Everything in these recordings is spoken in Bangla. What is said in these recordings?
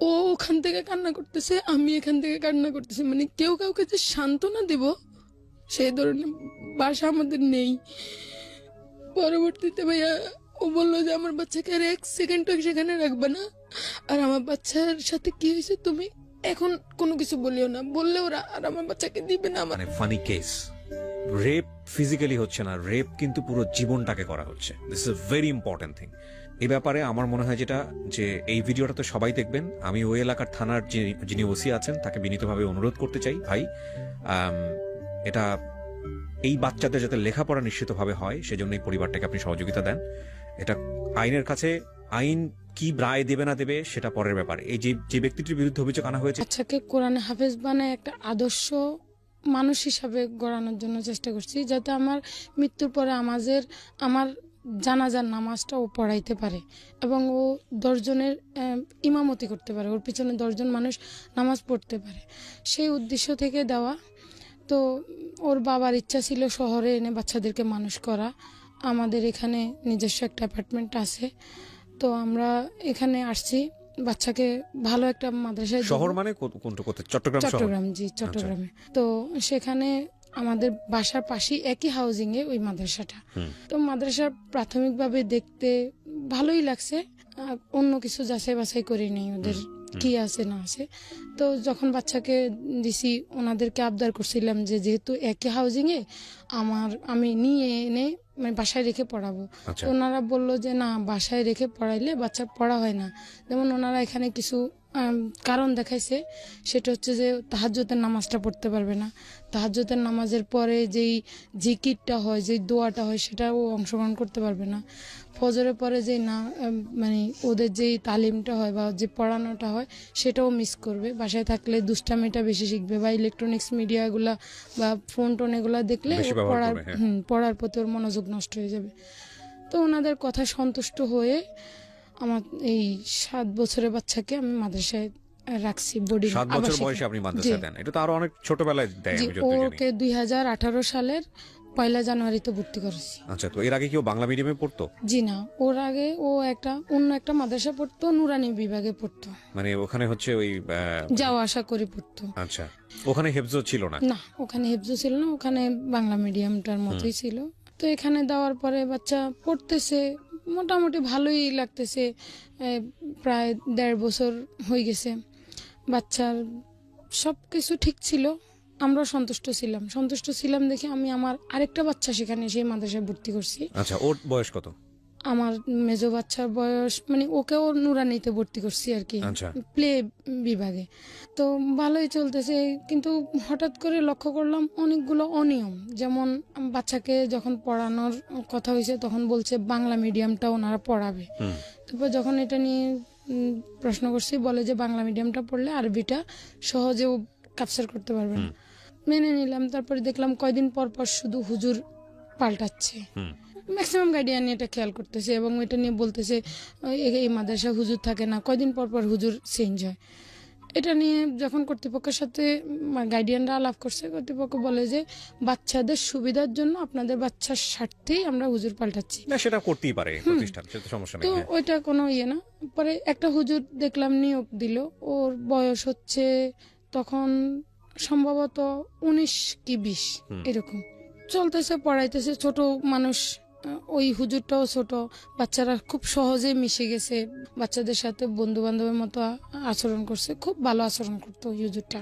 ও ওখান থেকে কান্না করতেছে, আমি এখান থেকে কান্না করতেছি, মানে কেউ কাউকে যে সান্ত্বনা দিব সেই ধরনের বাসা আমাদের নেই। পরবর্তীতে ভাইয়া ও বললো যে আমার বাচ্চাকে আর এক সেকেন্ডও সেখানে রাখবে না, আর আমার বাচ্চার সাথে কি হয়েছে তুমি এখন কোনো কিছু বলিও না, বললে ওরা আর আমার বাচ্চাকে দিবে না। আমার মানে ফানি কেস, রেপ ফিজিক্যালি হচ্ছে না, রেপ কিন্তু পুরো জীবনটাকে করা হচ্ছে। This is a very important thing. এই ব্যাপারে আমার মনে হয় যেটা, যে এই ভিডিওটা তো সবাই দেখবেন, আমি ওই এলাকার থানার যিনি ওসি আছেন তাকে বিনীতভাবে অনুরোধ করতে চাই, ভাই এটা এই বাচ্চাদের যাতে লেখাপড়া নিশ্চিতভাবে হয় সেজন্য এই পরিবারটাকে আপনি সহযোগিতা দেন। এটা আইনের কাছে, আইন কি রায় দেবে না দেবে সেটা পরের ব্যাপার। এই যে ব্যক্তিটির বিরুদ্ধে অভিযোগ আনা হয়েছে, বাচ্চাকে কোরআনে হাফেজ বানায় একটা আদর্শ মানুষ হিসাবে গড়ানোর জন্য চেষ্টা করছি, যাতে আমার মৃত্যুর পরে আমার জানাজার নামাজটা ও পড়াইতে পারে এবং ও 10 জনের ইমামতি করতে পারে, ওর পিছনে 10 জন মানুষ নামাজ পড়তে পারে, সেই উদ্দেশ্য থেকে দেওয়া। তো ওর বাবার ইচ্ছা ছিল শহরে এনে বাচ্চাদেরকে মানুষ করা। আমাদের এখানে নিজস্ব একটা অ্যাপার্টমেন্ট আছে, তো আমরা এখানে আসছি বাচ্চাকে ভালো একটা মাদ্রাসায় দিব। শহর মানে কোনটা? চট্টগ্রাম শহর? চট্টগ্রাম, জি চট্টগ্রামে। তো সেখানে আমাদের বাসার পাশেই একই হাউজিং এ ওই মাদ্রাসাটা। তো মাদ্রাসা প্রাথমিকভাবে দেখতে ভালোই লাগছে, অন্য কিছু যাচাই বাছাই করি নেই ওদের কি আছে না আছে। তো যখন বাচ্চাকে দিছি ওনাদেরকে আবদার করছিলাম যে যেহেতু একই হাউজিং এ আমি নিয়ে এনে মানে বাসায় রেখে পড়াবো। আচ্ছা। তো ওনারা বললো যে না, বাসায় রেখে পড়াইলে বাচ্চা পড়া হয় না। যেমন ওনারা এখানে কিছু কারণ দেখাইছে, সেটা হচ্ছে যে তাহাজ্জুদের নামাজটা পড়তে পারবে না, তাহাজ্জুদের নামাজের পরে যেই জিকিরটা হয়, যেই দোয়াটা হয় সেটাও অংশগ্রহণ করতে পারবে না, ফজরের পরে যেই না মানে ওদের যেই তালিমটা হয় বা যে পড়ানোটা হয় সেটাও মিস করবে। বাসায় থাকলে দুষ্টামিটা বেশি শিখবে বা ইলেকট্রনিক্স মিডিয়াগুলা বা ফোন টোন এগুলা দেখলে বেশি ও ব্যবহার করবে, হ্যাঁ। পড়ার প্রতি ওর মনোযোগ নষ্ট হয়ে যাবে। তো ওনাদের কথা সন্তুষ্ট হয়ে আমার এই 7 বছরের বাচ্চাকে আমি মাদ্রাসায় রাখছি, বোর্ডিং 7 বছর বয়সে আপনি মাদ্রাসায় দেন? এটা তো আরো অনেক ছোটবেলায় দেয়, আমি যতদূর জানি। ওকে 2018 সালের 1 জানুয়ারিতে ভর্তি করেছি। আচ্ছা, তো এর আগে কি ও বাংলা মিডিয়ামে পড়তো? জি না, ওর আগে ও অন্য একটা মাদ্রাসা পড়তো, নুরানি বিভাগে পড়তো, মানে ওখানে হচ্ছে ওই যাওয়া আসা করে পড়তো। আচ্ছা, ওখানে হেফজো ছিল না? না, ওখানে হেফজো ছিল না, ওখানে বাংলা মিডিয়ামটার মতোই ছিল। তো এখানে দেওয়ার পরে বাচ্চা পড়তেছে, মোটামুটি ভালোই লাগতেছে। প্রায় 1.5 বছর হয়ে গেছে, বাচ্চার সবকিছু ঠিক ছিল, আমরা সন্তুষ্ট ছিলাম দেখে আমি আমার আরেকটা বাচ্চা সেখানে সেই মাদ্রাসায় ভর্তি করছি। আচ্ছা, ওর বয়স কত? আমার মেজো বাচ্চার বয়স মানে ওকেও নুরানিতে ভর্তি করছি আর কি, আচ্ছা। প্লে বিভাগে। তো ভালোই চলতেছে, কিন্তু হঠাৎ করে লক্ষ্য করলাম অনেকগুলো অনিয়ম। যেমন বাচ্চাকে যখন পড়ানোর কথা হয়েছে তখন বলছে বাংলা মিডিয়ামটা ওনারা পড়াবে। তারপর যখন এটা নিয়ে প্রশ্ন করছি, বলে যে বাংলা মিডিয়ামটা পড়লে আরবিটা সহজেও ক্যাপচার করতে পারবে না। মেনে নিলাম। তারপরে দেখলাম কয়দিন পর পর শুধু হুজুর পাল্টাচ্ছে, ম্যাক্সিমাম গার্ডিয়ান এটা খেয়াল করতেছে এবং এটা নিয়ে বলতেছে এই মাদ্রাসা হুজুর থাকে না, কয়দিন পর পর হুজুর চেঞ্জ হয়। এটা নিয়ে যখন কর্তৃপক্ষের সাথে গার্ডিয়ানরা আলাপ করছে, কর্তৃপক্ষ বলে যে বাচ্চাদের সুবিধার জন্য আপনাদের বাচ্চার স্বার্থেই আমরা হুজুর পাল্টাচ্ছি। না, সেটা করতেই পারে প্রতিষ্ঠান, সেটা সমস্যা নেই। তো ওইটা কোনো ইয়ে না। পরে একটা হুজুর দেখলাম নিয়োগ দিল, ওর বয়স হচ্ছে তখন সম্ভবত 19 কি 20 এরকম। চলতেছে, পড়াইতেছে, ছোট মানুষ, ওই হুজুরটাও ছোট, বাচ্চারা খুব সহজে মিশে গেছে, বাচ্চাদের সাথে বন্ধু বান্ধবের মতো আচরণ করছে, খুব ভালো আচরণ করতো ওই হুজুরটা।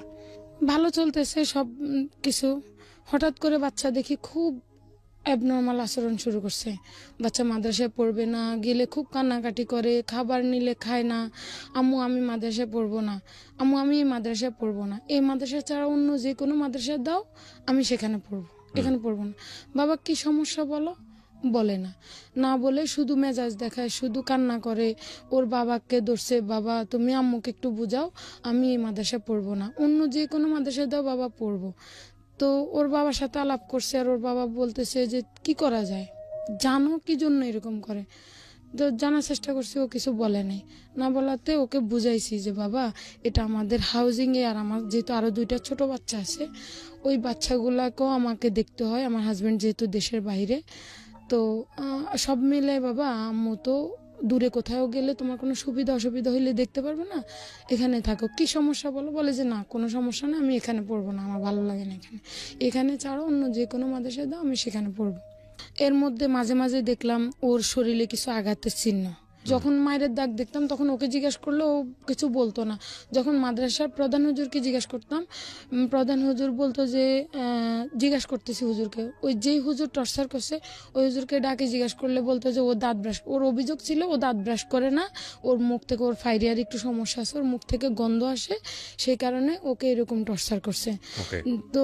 ভালো চলতেছে সব কিছু। হঠাৎ করে বাচ্চা দেখি খুব অ্যাবনর্মাল আচরণ শুরু করছে। বাচ্চা মাদ্রাসায় পড়বে না, গেলে খুব কান্নাকাটি করে, খাবার নিলে খায় না, আম্মু আমি মাদ্রাসায় পড়বো না, আম্মু আমি এই মাদ্রাসায় পড়বো না, এই মাদ্রাসা ছাড়া অন্য যে কোনো মাদ্রাসায় দাও আমি সেখানে পড়বো, এখানে পড়বো না। বাবা কি সমস্যা বলো, বলে না, না বলে শুধু মেজাজ দেখায়, শুধু কান্না করে, ওর বাবাকে ধরছে, বাবা তুমি আম্মুকে একটু বুঝাও, আমি এই মাদ্রাসায় পড়বো না, অন্য যে কোনো মাদ্রাসায় দাও বাবা পড়বো। তো ওর বাবার সাথে আলাপ করছে, আর ওর বাবা বলতেছে যে কি করা যায়, জানো কি জন্য এরকম করে। তো জানার চেষ্টা করছি, ও কিছু বলে নাই। না বলাতে ওকে বুঝাইছি যে বাবা এটা আমাদের হাউজিং এ, আর আমার যেহেতু আরো 2টা ছোট বাচ্চা আছে, ওই বাচ্চাগুলাকেও আমাকে দেখতে হয়, আমার হাজবেন্ড যেহেতু দেশের বাইরে। তো সব মিলে বাবা আম্মু তো দূরে কোথাও গেলে তোমার কোনো সুবিধা অসুবিধা হইলে দেখতে পারবে না, এখানে থাকো। কি সমস্যা বলো? বলে যে না কোনো সমস্যা না, আমি এখানে পড়বো না, আমার ভালো লাগে না এখানে, এখানে ছাড়া অন্য যে কোনো মাদ্রাসায় দাও, আমি সেখানে পড়বো। এর মধ্যে মাঝে মাঝে দেখলাম ওর শরীরে কিছু আঘাতের চিহ্ন। যখন মায়ের দাগ দেখতাম তখন ওকে জিজ্ঞেস করলে ও কিছু বলতো না। যখন মাদ্রাসার প্রধান হুজুরকে জিজ্ঞেস করতাম, প্রধান হুজুর বলতো যে জিজ্ঞেস করতেছি হুজুরকে, ওই যেই হুজুর টর্চার করছে ওই হুজুরকে ডাকে জিজ্ঞেস করলে বলতো যে ও দাঁত ব্রাশ, ওর অভিযোগ ছিল ও দাঁত ব্রাশ করে না, ওর মুখ থেকে ওর ফাইরিয়ার একটু সমস্যা আছে, ওর মুখ থেকে গন্ধ আসে, সেই কারণে ওকে এরকম টর্চার করছে। ওকে, তো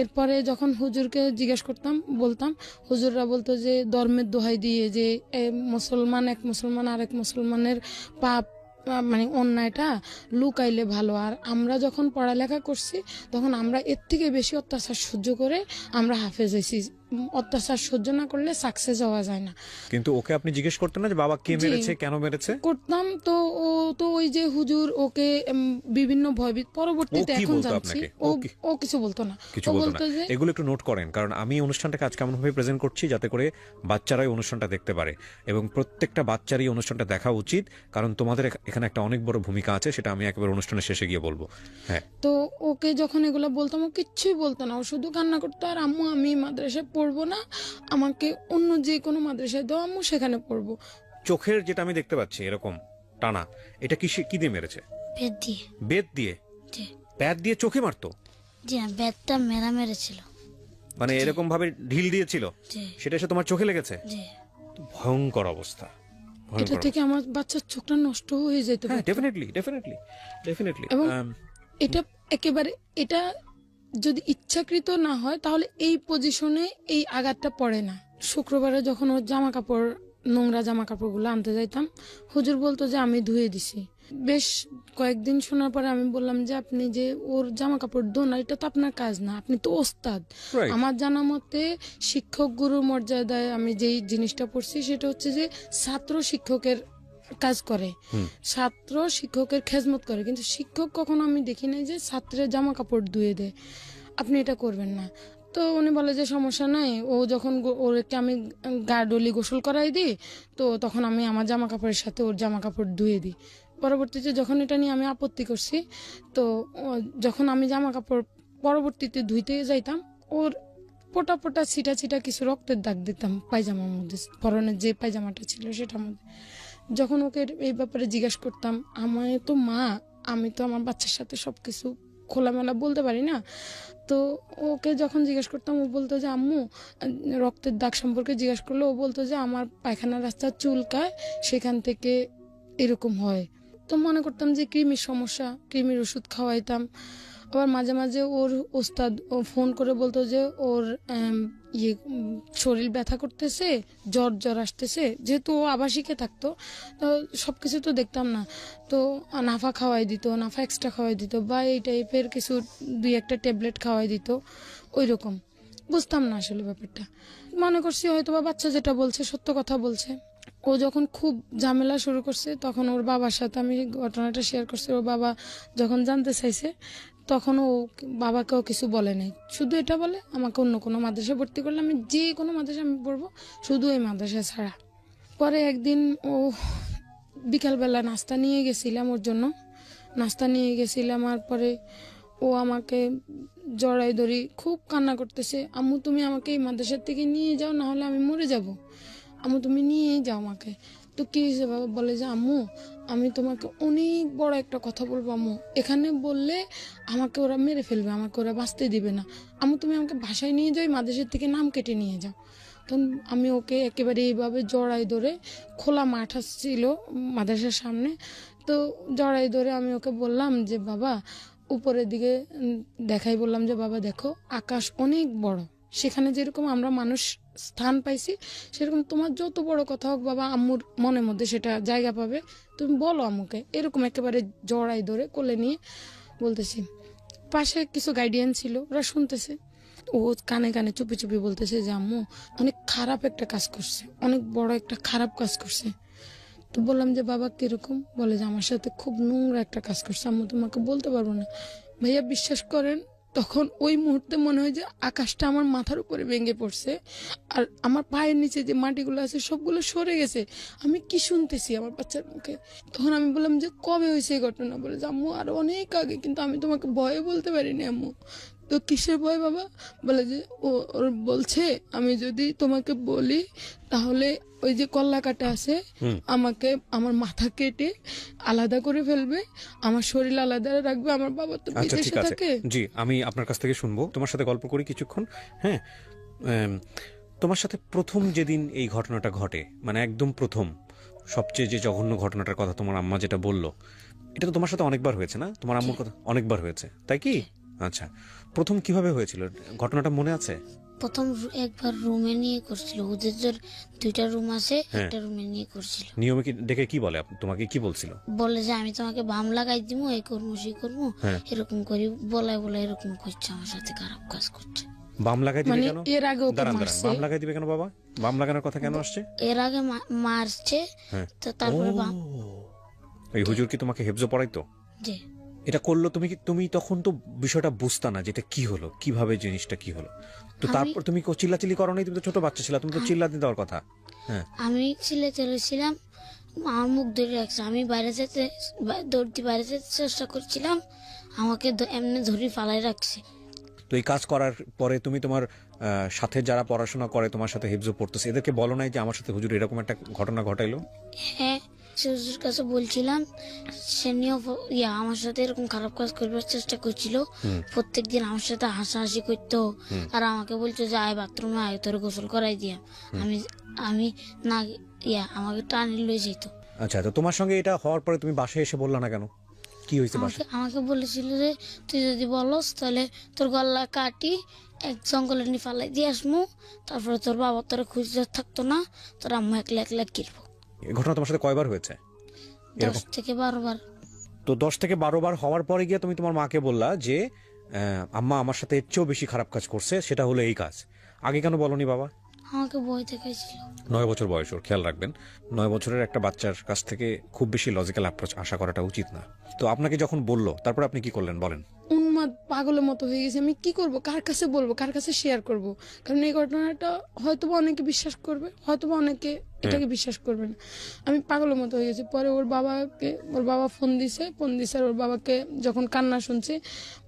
এরপরে যখন হুজুরকে জিজ্ঞেস করতাম বলতাম, হুজুররা বলতো যে ধর্মের দোহাই দিয়ে যে মুসলমান এক মুসলমান আরেক মুসলমানের পাপ মানে অন্যায়টা লুকাইলে ভালো। আর আমরা যখন পড়ালেখা করছি তখন আমরা এর থেকে বেশি অত্যাচার সহ্য করে আমরা হাফেজ হয়েছি। অত্যাচার সহ্য না করলে সাকসেস হওয়া যায় না। কিন্তু ওকে আপনি জিজ্ঞেস করতেন না যে বাবা কে জি। মেরেছে, কেন মেরেছে? করতাম তো। ও তো ওই যে হুজুর ওকে বিভিন্ন ভয়ভীত, পরবর্তীতে ও কি এখন বলতো জানছি আপনাকে? ও ও কি- ও কিছু বলতো না। কিছু ও বলতো না। বলতো যে এগুলো একটু নোট করেন, কারণ আমি এই অনুষ্ঠানটাকে আজ কেমনভাবে প্রেজেন্ট করছি যাতে করে বাচ্চারাই অনুষ্ঠানটা দেখতে পারে, এবং প্রত্যেকটা বাচ্চারই অনুষ্ঠানটা দেখা উচিত, কারণ তোমাদের এখানে একটা অনেক বড় ভূমিকা আছে, সেটা আমি একেবারে অনুষ্ঠানের শেষে গিয়ে বলবো। হ্যাঁ, তো ওকে যখন এগুলো বলতাম ও কিচ্ছুই বলতো না, ও শুধু কান্না করতো আর আম্মু আমি মাদ্রাসায় পড়বো না, আমাকে অন্য যে কোনো মাদ্রাসায় দাও আম্মু, সেখানে পড়বো। চোখের যেটা আমি দেখতে পাচ্ছি এরকম টানা, এটা কি দিয়ে মেরেছে? বেত দিয়ে। বেত দিয়ে? জি। প্যাদ দিয়ে চোখে মারতো? জি হ্যাঁ, বেতটা মেরেছিল। মানে এরকম ভাবে ঢিল দিয়েছিল, জি। সেটা এসে তোমার চোখে লেগেছে? জি। ভয়ঙ্কর অবস্থা, এটা ভয়ঙ্কর থেকে আমার বাচ্চার চোখটা নষ্ট হয়ে যেত। হ্যাঁ, ডেফিনেটলি ডেফিনেটলি ডেফিনেটলি। এবং এটা একেবারে, এটা যদি ইচ্ছাকৃত না হয় তাহলে এই পজিশনে এই আঘাতটা পড়ে না। শুক্রবারে যখন ওর জামা কাপড়, নোংরা জামা কাপড়গুলো আনতে যাইতাম, হুজুর বলতো যে আমি ধুয়ে দিছি। বেশ কয়েকদিন শোনার পরে আমি বললাম যে আপনি যে ওর জামা কাপড় ধোন, এটা তো আপনার কাজ না, আপনি তো ওস্তাদ। Right. আমার জানা মতে শিক্ষক গুরুর মর্যাদায় আমি যেই জিনিসটা পড়ছি সেটা হচ্ছে যে ছাত্র শিক্ষকের কাজ করে, ছাত্র শিক্ষকের খেজমত করে, কিন্তু শিক্ষক কখনো আমি দেখি নাই যে ছাত্রের জামা কাপড় ধুয়ে দেয়। আপনি এটা করবেন না। তো উনি বলে যে সমস্যা নাই, ও যখন ওরকে আমি গা ডলি গোসল করাই দিই, তো তখন আমি আমার জামা কাপড়ের সাথে ওর জামা কাপড় ধুয়ে দিই। পরবর্তীতে যখন এটা নিয়ে আমি আপত্তি করছি, তো যখন আমি জামা কাপড় পরবর্তীতে ধুইতে যাইতাম, ওর পোটা পোটা ছিটা ছিটা কিছু রক্তের দাগ দিতাম পায়জামার মধ্যে, পরনের যে পায়জামাটা ছিল সেটার মধ্যে। যখন ওকে এই ব্যাপারে জিজ্ঞেস করতাম, আমার তো মা, আমি তো আমার বাচ্চার সাথে সবকিছু খোলামেলা বলতে পারি না, তো ওকে যখন জিজ্ঞেস করতাম ও বলতো যে আম্মু, রক্তের দাগ সম্পর্কে জিজ্ঞেস করলে ও বলতো যে আমার পায়খানার রাস্তা চুলকায়, সেখান থেকে এরকম হয়। তো মনে করতাম যে কৃমির সমস্যা, কৃমির ওষুধ খাওয়াইতাম। আবার মাঝে মাঝে ওর ওস্তাদ ও ফোন করে বলতো যে ওর শরীর ব্যথা করতেছে, জ্বর জ্বর আসতেছে, যেহেতু ও আবাসিকে থাকতো তো সবকিছু তো দেখতাম না, তো নাফা খাওয়াই দিত, নাফা এক্সট্রা খাওয়াই দিত, বা এই টাইপের কিছু 2-1টা ট্যাবলেট খাওয়াই দিত। ওই রকম বুঝতাম না আসলে ব্যাপারটা, মনে করছি হয়তো বা বাচ্চা যেটা বলছে সত্য কথা বলছে। ও যখন খুব ঝামেলা শুরু করছে তখন ওর বাবার সাথে আমি ঘটনাটা শেয়ার করছি। ওর বাবা যখন জানতে চাইছে তখন ও বাবাকেও কিছু বলে নাই, শুধু এটা বলে আমাকে অন্য কোনো মাদ্রাসায় ভর্তি করলে আমি যে কোনো মাদ্রাসায় আমি পড়বো, শুধু এই মাদ্রাসা ছাড়া। পরে একদিন ও বিকালবেলা নাস্তা নিয়ে গেছিলাম ওর জন্য, নাস্তা নিয়ে গেছিলাম, আর পরে ও আমাকে জড়াই ধরি খুব কান্না করতেছে, আম্মু তুমি আমাকে এই মাদ্রাসার থেকে নিয়ে যাও, না হলে আমি মরে যাব, আম্মু তুমি নিয়েই যাও আমাকে। তো কি হয়েছে বাবা? বলে যে আম্মু আমি তোমাকে অনেক বড় একটা কথা বলবো আম্মু, এখানে বললে আমাকে ওরা মেরে ফেলবে, আমাকে ওরা বাঁচতে দিবে না, আম্মু তুমি আমাকে বাসায় নিয়ে যাও, মাদ্রাসার থেকে নাম কেটে নিয়ে যাও। তখন আমি ওকে একেবারে এইভাবে জড়াই ধরে, খোলা মাঠ ছিল মাদ্রাসার সামনে, তো জড়াই ধরে আমি ওকে বললাম যে বাবা উপরের দিকে দেখাই, বললাম যে বাবা দেখো আকাশ অনেক বড়, সেখানে যেরকম আমরা মানুষ স্থান পাইছি সেরকম তোমার যত বড় কথা হোক বাবা, আম্মুর মনের মধ্যে সেটা জায়গা পাবে, তুমি বলো আম্মুকে। এরকম একেবারে জড়াই ধরে কোলে নিয়ে বলতেছি। পাশে কিছু গাইডিয়ান ছিল, ওরা শুনতেছে, ও কানে কানে চুপি চুপি বলতেছে যে আম্মু অনেক খারাপ একটা কাজ করছে, অনেক বড় একটা খারাপ কাজ করছে। তো বললাম যে বাবা কিরকম? বলে যে আমার সাথে খুব নোংরা একটা কাজ করছে আম্মু, তোমাকে বলতে পারবো না। ভাইয়া বিশ্বাস করেন তখন ওই মুহূর্তে মনে হয় যে আকাশটা আমার মাথার উপরে ভেঙে পড়ছে, আর আমার পায়ের নিচে যে মাটিগুলো আছে সবগুলো সরে গেছে। আমি কি শুনতেছি আমার বাচ্চার মুখে। তখন আমি বললাম যে কবে হয়েছে এই ঘটনা? বলে যে আম্মু আরো অনেক আগে, কিন্তু আমি তোমাকে ভয়ে বলতে পারিনি আম্মু। তো কিসের ভয় বাবা? বলে যে ওর বলছে আমি যদি তোমাকে বলি তাহলে ওই যে কল্লা কাটা আছে আমাকে আমার মাথা কেটে আলাদা করে ফেলবে, আমার শরীর আলাদা রাখবে, আমার বাবা তো আচ্ছা বিদেশে ঠিক আছে, থাকে। জি আমি আপনার কাছ থেকে শুনবো, তোমার সাথে গল্প করি কিছুক্ষণ। হ্যাঁ, তোমার সাথে প্রথম যেদিন এই ঘটনাটা ঘটে, মানে একদম প্রথম সবচেয়ে যে জঘন্য ঘটনাটার কথা তোমার আম্মা যেটা বললো, এটা তো তোমার সাথে অনেকবার হয়েছে না? তোমার আম্মুর কথা অনেকবার হয়েছে, তাই কি? আচ্ছা, প্রথম কিভাবে হয়েছিল ঘটনাটা মনে আছে? প্রথম একবার রুমে নিয়ে করছিল, ওদের যে 2টা রুম আছে, একটা রুমে নিয়ে করছিল। নিয়মে কি ডেকে কি বলে তোমাকে, কি বলছিল? বলে যে আমি তোমাকে বাম লাগাই দিব, এই করবো সেই করবো, এরকম করি বলাই বলাই এরকম করছে, আমার সাথে খারাপ কাজ করছে। বাম লাগাই দিবে মানে কেন? এর আগে ওকে দাঁড়ান, মারছে। বাম লাগাই দিবে কেন বাবা? বাম লাগানোর কথা কেন আসছে? এর আগে মারছে, তো তারপরে বাম। এই হুজুর কি তোমাকে হেফজো পড়াইতো? যে এটা করলো, তুমি তখন তো বিষয়টা বুঝতা না যেটা কি হলো, কিভাবে জিনিসটা কি হলো। তো তারপর তুমি চিল্লাচিল্লি করো নাই? তুমি তো ছোট বাচ্চা ছিল, তুমি তো চিল্লাতে দেওয়ার কথা। হ্যাঁ, আমি ছিলে চলেছিলাম, আমার মুখ ধরে রাখছে, আমি বাইরে যেতে দৌড়তে বাইরে যেতে চেষ্টা করছিলাম, আমাকে এমনি ধরে ফালাই রাখছে। তো এই কাজ করার পরে তুমি তোমার সাথে যারা পড়াশোনা করে তোমার সাথে হেফজো পড়তেছে, এদেরকে বলো নাই যে আমার সাথে হুজুর এরকম একটা ঘটনা ঘটাইলো? হ্যাঁ, শ্বশুর কাছে বলছিলাম, সে নিয়েও আমার সাথে এরকম খারাপ কাজ করবার চেষ্টা করছিল। প্রত্যেকদিন আমার সাথে হাসাহাসি করতো, আর আমাকে বলতো যে আয় বাথরুমে আয়, তোর গোসল করাই দিয়া। আমি না আমাকে টানি লয়ে যেত। আচ্ছা, তো তোমার সঙ্গে এটা হওয়ার পরে তুমি বাসায় এসে বললা না কেন? কি হয়েছে বাসায়? আমাকে বলেছিল যে তুই যদি বলস তাহলে তোর গলা কাটি এক জঙ্গলে নিয়ে ফালাই দিয়ে আসমু, তারপরে তোর বাবা তোর খুঁজতে থাকতো না, তোর আম্মা একলা একলা কিরবো। এই ঘটনা তোমার সাথে কয়বার হয়েছে? 10 থেকে 12 বার। তো 10 থেকে 12 বার হওয়ার পরে গিয়ে তুমি তোমার মাকে বললা যে আম্মা আমার সাথে এর চেয়েও বেশি খারাপ কাজ করছে, সেটা হলো এই কাজ। আগে কেন বলনি বাবা? আমাকে ভয় দেখাইছিল। 9 বছর বয়স ওর, খেয়াল রাখবেন 9 বছরের একটা বাচ্চার কাছ থেকে খুব বেশি লজিক্যাল অ্যাপ্রোচ আশা করাটা উচিত না। তো আপনাকে যখন বললো তারপর আপনি কি করলেন বলেন? উন্মাদ পাগলের মতো হয়ে গেছে। আমি কি করব, কার কাছে বলবো, কার কাছে শেয়ার করব? কারণ এই ঘটনাটা হয়তোবা অনেকে বিশ্বাস করবে, হয়তোবা অনেকে এটাকে বিশ্বাস করবে না। আমি পাগলের মতো হয়ে গেছি। পরে ওর বাবা ফোন দিছে, আর ওর বাবাকে যখন কান্না শুনছে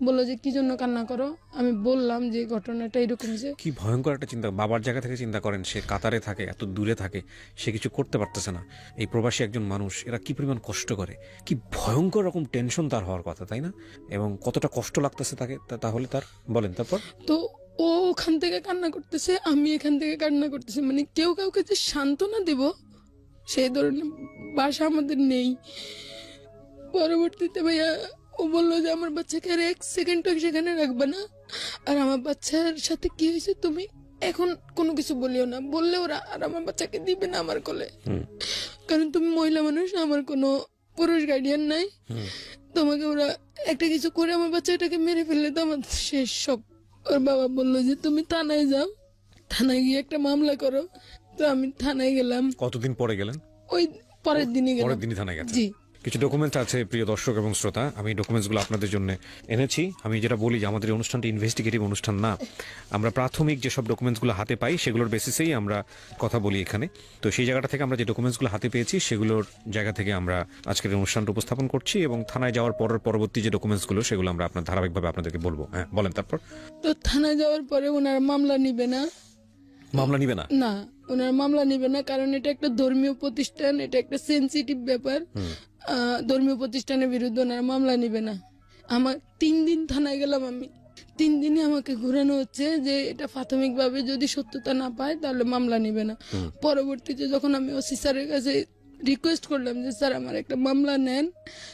বললো যে কি জন্য কান্না করো। আমি বললাম যে ঘটনাটা এরকম হয়েছে। কি ভয়ঙ্কর একটা চিন্তা, বাবার জায়গা থেকে চিন্তা করেন, সে কাতারে থাকে, এত দূরে থাকে, সে কিছু করতে পারতেছে না। এই প্রবাসী একজন মানুষ, এরা কি পরিমাণ কষ্ট করে, কি ভয়ঙ্কর রকম টেনশন তার হওয়ার কথা, তাই না? এবং কতটা কষ্ট লাগতেছে তাকে, তাহলে তার বলেন তারপর। তো ও ওখান থেকে কান্না করতেছে, আমি এখান থেকে কান্না করতেছি, মানে কেউ কাউকে যে সান্ত্বনা দিব সেই ধরনের ভাষা আমাদের নেই। পরবর্তীতে ভাইয়া ও বললো যে আমার বাচ্চাকে আর 1 সেকেন্ড সেখানে রাখবে না, আর আমার বাচ্চার সাথে কি হয়েছে তুমি এখন কোনো কিছু বলিও না, বললে ওরা আর আমার বাচ্চাকে দিবে না আমার কোলে। কারণ তুমি মহিলা মানুষ, আমার কোনো পুরুষ গার্ডিয়ান নাই, তোমাকে ওরা একটা কিছু করে আমার বাচ্চাটাকে মেরে ফেললে তো আমার শেষ সব। ওর বাবা বললো যে তুমি থানায় যাও, থানায় গিয়ে একটা মামলা করো। তো আমি থানায় গেলাম। কতদিন পরে গেলেন? ওই পরের দিনই গেলাম। পরের দিনই থানায় গেছেন? জি। কিছু ডকুমেন্টস আছে প্রিয় দর্শক এবং শ্রোতা, আমি ডকুমেন্টসগুলো আপনাদের জন্য এনেছি। আমি যেটা বলি যে আমাদের এই অনুষ্ঠানটি ইনভেস্টিগেটিভ অনুষ্ঠান না, আমরা প্রাথমিক যেসব ডকুমেন্টসগুলো হাতে পাই সেগুলোর বেসিসেই আমরা কথা বলি এখানে। তো সেই জায়গাটা থেকে আমরা যে ডকুমেন্টসগুলো হাতে পেয়েছি সেগুলোর জায়গা থেকে আমরা আজকের অনুষ্ঠানটা উপস্থাপন করছি, এবং থানায় যাওয়ার পরবর্তী যে ডকুমেন্টসগুলো সেগুলো আমরা আপনার ধারাবাহিকভাবে আপনাদেরকে বলবো। হ্যাঁ বলেন তারপর। তো থানায় যাওয়ার পরে ওনারা মামলা নিবে না। মামলা নিবে না? না, ওনারা মামলা নিবে না, কারণ এটা একটা ধর্মীয় প্রতিষ্ঠান, এটা একটা সেনসিটিভ ব্যাপার। ধর্মীয় প্রতিষ্ঠানের বিরুদ্ধে ওনারা মামলা নিবে না। আমার 3 দিন থানায় গেলাম, আমি 3 দিনে আমাকে ঘুরানো হচ্ছে যে এটা প্রাথমিকভাবে যদি সত্যতা না পায় তাহলে মামলা নিবে না। পরবর্তীতে যখন আমি ওসি স্যারের কাছে রিকোয়েস্ট করলাম যে স্যার আমার একটা মামলা নেন,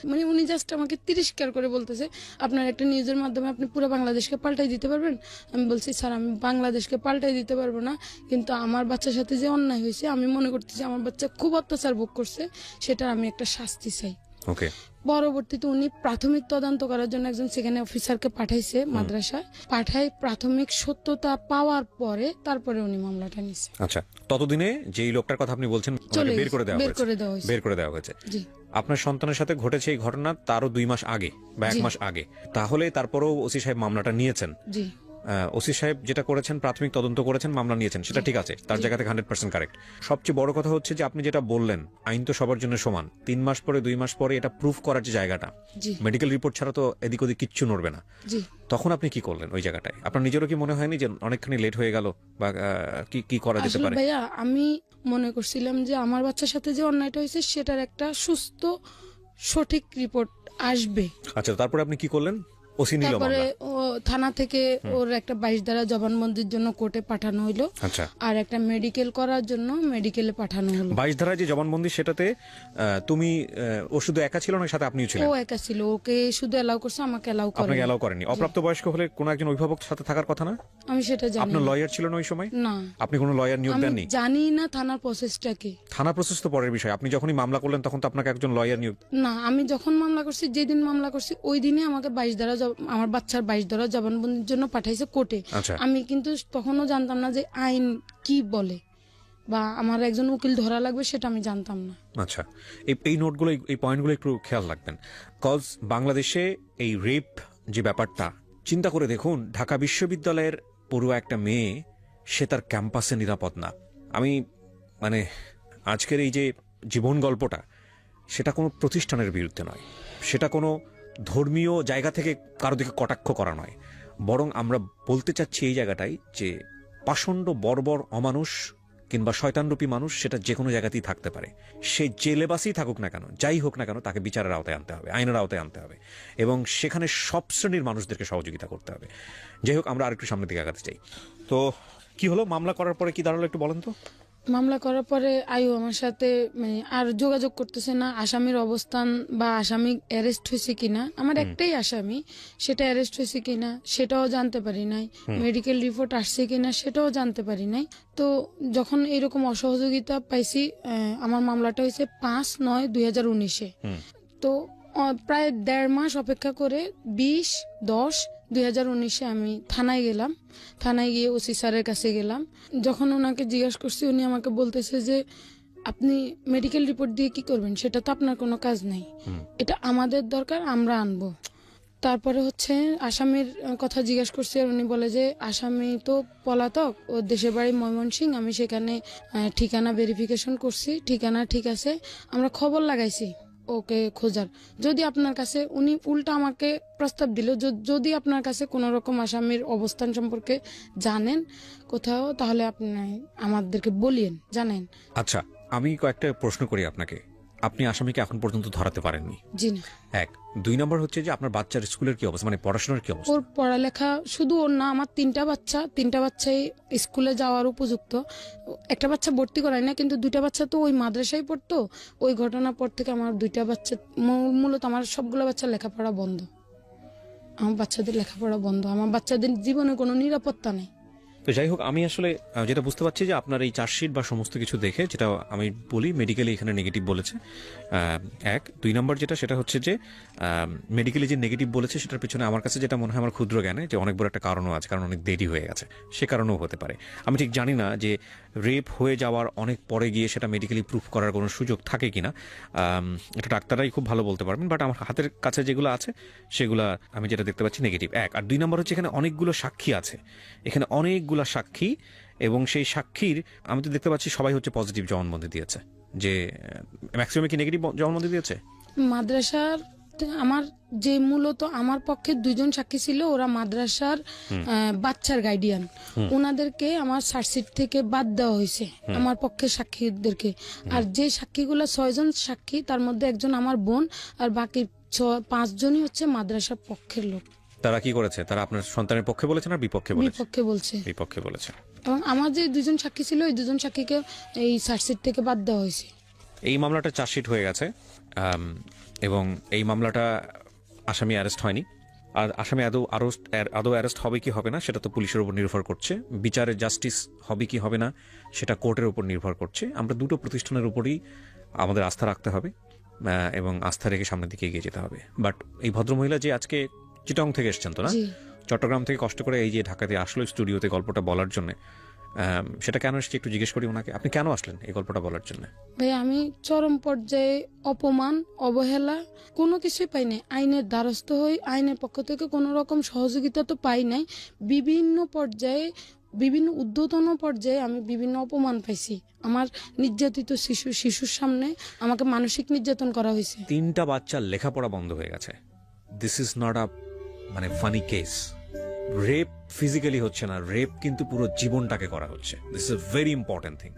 মানে উনি জাস্ট আমাকে তিরস্কার করে বলতেছে আপনার একটা নিউজের মাধ্যমে আপনি পুরো বাংলাদেশকে পাল্টাই দিতে পারবেন। আমি বলছি স্যার আমি বাংলাদেশকে পাল্টাই দিতে পারবো না, কিন্তু আমার বাচ্চার সাথে যে অন্যায় হয়েছে আমি মনে করতেছি আমার বাচ্চা খুব অত্যাচার ভোগ করছে, সেটা আমি একটা শাস্তি চাই। ওকে, পরবর্তীতে উনি প্রাথমিক তদন্ত করার জন্য একজন সেখানে অফিসারকে পাঠাইছে মাদ্রাসায়, পাঠায় প্রাথমিক সত্যতা পাওয়ার পরে তারপরে উনি মামলাটা নিছে। আচ্ছা, ততদিনে যেই লোকটার কথা আপনি বলছেন চলে বের করে দেওয়া বের হয়েছে, করে দেওয়া হয়েছে। বের করে দেওয়া হয়েছে। জি আপনার সন্তানের সাথে ঘটেছে এই ঘটনা তারও 2 মাস আগে বা 1 জি। মাস আগে, তাহলে তারপরেও ওসি সাহেব মামলাটা নিয়েছেন। জি ওসি সাহেব যেটা করেছেন, প্রাথমিক তদন্ত করেছেন, মামলা নিয়েছেন, সেটা ঠিক আছে, তার জায়গা থেকে 100% কারেক্ট। সবচেয়ে বড় কথা হচ্ছে যে আপনি যেটা বললেন, আইন তো সবার জন্য সমান। 3 মাস পরে 2 মাস পরে এটা প্রুফ করার যে জায়গাটা, জি মেডিকেল রিপোর্ট ছাড়া তো এদিক ওদিক কিচ্ছু নড়বে না। জি। তখন আপনি কি করলেন ওই জায়গাটায়? আপনার নিজেরও কি মনে হয়নি যে অনেকখানি লেট হয়ে গেল, বা কি কি করা যেতে আসলে পারে? ভাইয়া আমি মনে করছিলাম যে আমার বাচ্চার সাথে যে অন্যায়টা হয়েছে সেটার একটা সুস্থ সঠিক রিপোর্ট আসবে। আচ্ছা, তারপরে আপনি কি করলেন? ওসি নিল তারপরে মামলা। ও থানা থেকে ওর একটা 22 ধারা জবানবন্দির জন্য কোর্টে পাঠানো হলো, আচ্ছা, আর একটা মেডিকেল করার জন্য মেডিকেলে পাঠানো হলো। 22 ধারায় যে জবানবন্দি, সেটাতে তুমি ও শুধু একা ছিল না, সাথে আপনিও ছিলেন? ও একা ছিল, ওকে শুধু এলাও করছে, আমাকে এলাও করে আপনাকে এলাও করেনি। অপ্রাপ্ত বয়স্ক হলে কোনো একজন অভিভাবক সাথে থাকার কথা না? আমি সেটা জানি আপনার না। লয়ার ছিল না ওই সময়? না আপনি কোনো লয়ার নিয়োগ আমি দেননি? জানি না থানার প্রসেসটা কি। থানা প্রসেস তো পরের বিষয়। আপনি যখনই মামলা করলেন তখন তো আপনাকে একজন লয়ার নিয়োগ। না আমি যখন মামলা করছি, যেদিন মামলা করছি ওই দিনে আমাকে 22 ধারা আমার বাচ্চার 22 ধারা জবানবন্দির জন্য পাঠাইছে কোর্টে। আচ্ছা, আমি কিন্তু তখনও জানতাম না যে আইন কি বলে বা আমার একজন উকিল ধরা লাগবে, সেটা আমি জানতাম না। আচ্ছা, এই নোটগুলো, এই পয়েন্টগুলো একটু খেয়াল রাখবেন। কজ বাংলাদেশে এই রেপ যে ব্যাপারটা, চিন্তা করে দেখুন, ঢাকা বিশ্ববিদ্যালয়ের পড়ুয়া একটা মেয়ে, সে তার ক্যাম্পাসে নিরাপদ না। আমি মানে আজকের এই যে জীবন গল্পটা, সেটা কোনো প্রতিষ্ঠানের বিরুদ্ধে নয়, সেটা কোনো ধর্মীয় জায়গা থেকে কারো দিকে কটাক্ষ করা নয়, বরং আমরা বলতে চাচ্ছি এই জায়গাটাই যে পাষণ্ড বর্বর অমানুষ কিংবা শয়তানরূপী মানুষ সেটা যে কোনো জায়গাতেই থাকতে পারে। সে যে লেবাসই থাকুক না কেন, যাই হোক না কেন, তাকে বিচারের আওতায় আনতে হবে, আইনের আওতায় আনতে হবে, এবং সেখানে সব শ্রেণীর মানুষদেরকে সহযোগিতা করতে হবে। যাই হোক, আমরা আরেকটু সামনের দিকে আগাতে চাই। তো কি হলো মামলা করার পরে, কি দাঁড়ালো একটু বলেন তো? মামলা করার পরে আয়ু আমার সাথে আর যোগাযোগ করতেছে না। আসামির অবস্থান বা আসামি অ্যারেস্ট হয়েছে কিনা, আমার একটাই আসামি, সেটা অ্যারেস্ট হয়েছে কিনা সেটাও জানতে পারি নাই। মেডিকেল রিপোর্ট আসছে কিনা সেটাও জানতে পারি নাই। তো যখন এরকম অসহযোগিতা পাইছি, আমার মামলাটা হয়েছে 5/9/2019-এ। তো প্রায় 1.5 মাস অপেক্ষা করে 20/10/2019-এ আমি থানায় গেলাম। থানায় গিয়ে ওসি স্যারের কাছে গেলাম। যখন ওনাকে জিজ্ঞাসা করছি, উনি আমাকে বলতেছে যে আপনি মেডিকেল রিপোর্ট দিয়ে কি করবেন, সেটা তো আপনার কোনো কাজ নেই, এটা আমাদের দরকার, আমরা আনবো। তারপরে হচ্ছে আসামির কথা জিজ্ঞাসা করছি, আর উনি বলে যে আসামি তো পলাতক, ও দেশের বাড়ি ময়মনসিংহ, আমি সেখানে ঠিকানা ভেরিফিকেশন করছি, ঠিকানা ঠিক আছে, আমরা খবর লাগাইছি ওকে খোঁজার। যদি আপনার কাছে, উনি উল্টা আমাকে প্রস্তাব দিল, যদি আপনার কাছে কোনো রকম আসামির অবস্থান সম্পর্কে জানেন কোথাও, তাহলে আপনি আমাদেরকে বলিয়েন, জানেন। আচ্ছা, আমি কয়েকটা প্রশ্ন করি আপনাকে। আপনি আসামিকে এখন পর্যন্ত ধরাতে পারেননি? জি না। 1, 2 নম্বর হচ্ছে যে আপনার বাচ্চার স্কুলের কি অবস্থা, মানে পড়াশোনার কি অবস্থা? ওর পড়ালেখা, শুধু ওর না, আমার 3টা বাচ্চাই স্কুলে যাওয়ার উপযুক্ত। একটা বাচ্চা ভর্তি করায় না, কিন্তু 2টা বাচ্চা তো ওই মাদ্রাসায় পড়তো। ওই ঘটনার পর থেকে আমার 2টা বাচ্চা, মূলত আমার সবগুলো বাচ্চার লেখাপড়া বন্ধ। আমার বাচ্চাদের লেখাপড়া বন্ধ, আমার বাচ্চাদের জীবনে কোনো নিরাপত্তা নেই। তো যাই হোক, আমি আসলে যেটা বুঝতে পারছি যে আপনার এই চার্জশিট বা সমস্ত কিছু দেখে, যেটা আমি বলি মেডিকেলি এখানে নেগেটিভ বলেছে 1, 2 নম্বর যেটা, সেটা হচ্ছে যে মেডিকেলি যে নেগেটিভ বলেছে সেটার পিছনে আমার কাছে যেটা মনে হয়, আমার ক্ষুদ্র জ্ঞানে, যে অনেক বড় একটা কারণও আছে, কারণ অনেক দেরি হয়ে গেছে, সে কারণেও হতে পারে। আমি ঠিক জানি না যে রেপ হয়ে যাওয়ার অনেক পরে গিয়ে সেটা মেডিকেলি প্রুফ করার কোনো সুযোগ থাকে কিনা, এটা ডাক্তাররাই খুব ভালো বলতে পারবেন, বাট আমার হাতের কাছে যেগুলো আছে সেগুলো আমি যেটা দেখতে পাচ্ছি নেগেটিভ 1। আর 2 নম্বর হচ্ছে এখানে অনেকগুলো সাক্ষী আছে, এখানে অনেকগুলো সাক্ষী, এবং সেই সাক্ষীর আমি তো দেখতে পাচ্ছি সবাই হচ্ছে পজিটিভ জবানবন্দি দিয়েছে, যে ম্যাক্সিমাম কি নেগেটিভ জবানবন্দি দিয়েছে। মাদ্রাসার আমার যে মূলত আমার পক্ষে 2জন সাক্ষী ছিল, ওরা মাদ্রাসার বাচ্চার গাইডিয়ান, ওনাদেরকে আমার চার্জশিট থেকে বাদ দেওয়া হয়েছে, আমার পক্ষে সাক্ষীদেরকে। আর যে সাক্ষীগুলো 6জন সাক্ষী, তার মধ্যে একজন আমার বোন, আর বাকি 5জনই হচ্ছে মাদ্রাসার পক্ষের লোক। তারা কি করেছে? তারা আপনার সন্তানের পক্ষে বলেছে না বিপক্ষে বলেছে? বিপক্ষে বলছে। বিপক্ষে বলেছে। এবং আমার যে 2জন সাক্ষী ছিল, ওই 2জন সাক্ষীকে এই চার্জশিট থেকে বাদ দেওয়া হয়েছে। এই মামলাটা চার্জশিট হয়ে গেছে, এবং এই মামলাটা আসামি অ্যারেস্ট হয়নি। আর আসামি আদৌ অ্যারেস্ট হবে কি হবে না সেটা তো পুলিশের উপর নির্ভর করছে, বিচারে জাস্টিস হবে কি হবে না সেটা কোর্টের উপর নির্ভর করছে। আমরা দুটো প্রতিষ্ঠানের উপরই আমাদের আস্থা রাখতে হবে, এবং আস্থা রেখে সামনের দিকে এগিয়ে যেতে হবে। বাট এই ভদ্রমহিলা যে আজকে চিটং থেকে এসছেন তো না, জি চট্টগ্রাম থেকে কষ্ট করে এই যে ঢাকাতে আসলো স্টুডিওতে গল্পটা বলার জন্য, সেটা কেন এসছে একটু জিজ্ঞেস করি ওনাকে, আপনি কেন আসলেন এই গল্পটা বলার জন্য? ভাই, আমি চরম পর্যায়ে অপমান অবহেলা কোনো কিছুই পাই নাই। আইনের দ্বারস্থ হই, আইনের পক্ষ থেকে কোনো রকম সহযোগিতা তো পাই নাই। বিভিন্ন পর্যায়ে বিভিন্ন ঊর্ধ্বতন পর্যায়ে আমি বিভিন্ন অপমান পাইছি। আমার নির্যাতিত শিশুর সামনে আমাকে মানসিক নির্যাতন করা হয়েছে। 3টা বাচ্চার লেখাপড়া বন্ধ হয়ে গেছে। This is not a funny case. Rape physically হচ্ছে না, রেপ কিন্তু পুরো জীবনটাকে করা হচ্ছে। This is a very important thing.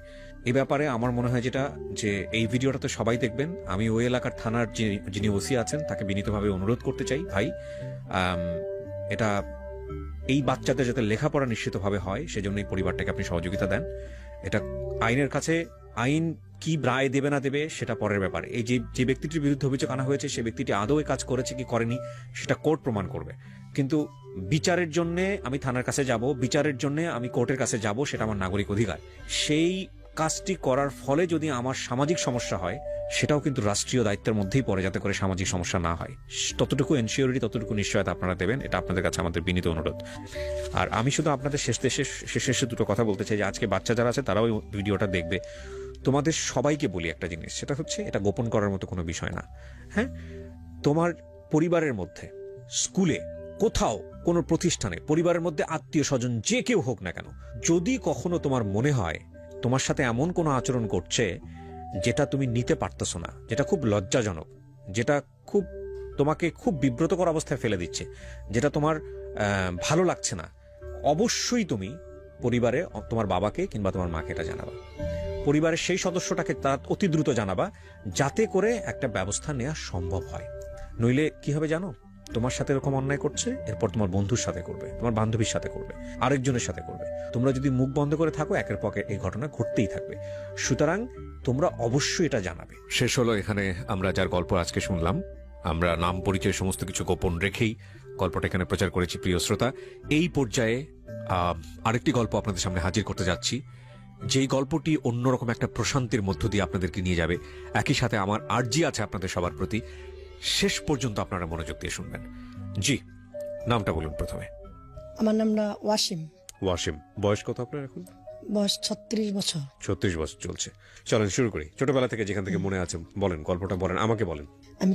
এই ব্যাপারে আমার মনে হয় যেটা, যে এই ভিডিওটা তো সবাই দেখবেন। আমি ওই এলাকার থানার যিনি ওসি আছেন তাকে বিনীতভাবে অনুরোধ করতে চাই, ভাই এটা এই বাচ্চাদের যাতে লেখাপড়া নিশ্চিতভাবে হয় সেজন্য এই পরিবারটাকে আপনি সহযোগিতা দেন। এটা আইনের কাছে, আইন কি রায় দেবে না দেবে সেটা পরের ব্যাপার। এই যে ব্যক্তিটির বিরুদ্ধে অভিযোগ আনা হয়েছে সে ব্যক্তিটি আদৌ এই কাজ করেছে কি করেনি সেটা কোর্ট প্রমাণ করবে। কিন্তু বিচারের জন্য আমি থানার কাছে যাব, বিচারের জন্য আমি কোর্টের কাছে যাব, সেটা আমার নাগরিক অধিকার। সেই কাজটি করার ফলে যদি আমার সামাজিক সমস্যা হয় সেটাও কিন্তু রাষ্ট্রীয় দায়িত্বের মধ্যেই পড়ে, যাতে করে সামাজিক সমস্যা না হয়। ততটুকু এনশিওরিটি, ততটুকু নিশ্চয়তা আপনারা দেবেন, এটা আপনাদের কাছে আমাদের বিনীত অনুরোধ। আর আমি শুধু আপনাদের শেষে দুটো কথা বলতে চাই, যে আজকে বাচ্চা যারা আছে তারাও ভিডিওটা দেখবে। তোমাদের সবাইকে বলি একটা জিনিস, সেটা হচ্ছে এটা গোপন করার মতো কোনো বিষয় না। হ্যাঁ, তোমার পরিবারের মধ্যে, স্কুলে, কোথাও, কোনো প্রতিষ্ঠানে, পরিবারের মধ্যে আত্মীয় স্বজন যে কেউ হোক না কেন, যদি কখনো তোমার মনে হয় তোমার সাথে এমন কোনো আচরণ করছে যেটা তুমি নিতে পারতেছো না, যেটা খুব লজ্জাজনক, যেটা তোমাকে খুব বিব্রতকর অবস্থায় ফেলে দিচ্ছে, যেটা তোমার ভালো লাগছে না, অবশ্যই তুমি পরিবারে তোমার বাবাকে কিংবা তোমার মাকে এটা জানাবা। পরিবারের সেই সদস্যটাকে তার অতি দ্রুত জানাবা, যাতে করে একটা ব্যবস্থা নেওয়া সম্ভব হয়। নইলে কি হবে জানো, তোমার সাথে এরকম অন্যায় করছে, এরপর তোমার বন্ধুর সাথে করবে, তোমার বান্ধবীর সাথে করবে, আরেকজনের সাথে করবে। তোমরা যদি মুখ বন্ধ করে থাকো, একের পর এক এই ঘটনা ঘটতেই থাকবে। সুতরাং তোমরা অবশ্যই এটা জানাবে। শেষ হলো এখানে আমরা যার গল্প আজকে শুনলাম। আমরা নাম পরিচয় সমস্ত কিছু গোপন রেখেই গল্পটা এখানে প্রচার করেছি। প্রিয় শ্রোতা, এই পর্যায়ে আরেকটি গল্প আপনাদের সামনে হাজির করতে যাচ্ছি, যেই গল্পটি অন্যরকম একটা প্রশান্তির মধ্য দিয়ে আপনাদেরকে নিয়ে যাবে। একই সাথে আমার আর্জি আছে আপনাদের সবার প্রতি, শেষ পর্যন্ত আপনারা মনোযোগ দিয়ে শুনবেন। জি, নামটা বলুন প্রথমে। আমার নামটা ওয়াসিম। ওয়াসিম, বয়স কত আপনার এখন? বয়স 36 বছর। 36 বছর চলছে। চলেন শুরু করি। ছোটবেলা থেকে যেখান থেকে মনে আছে বলেন, গল্পটা বলেন, আমাকে বলেন। আমি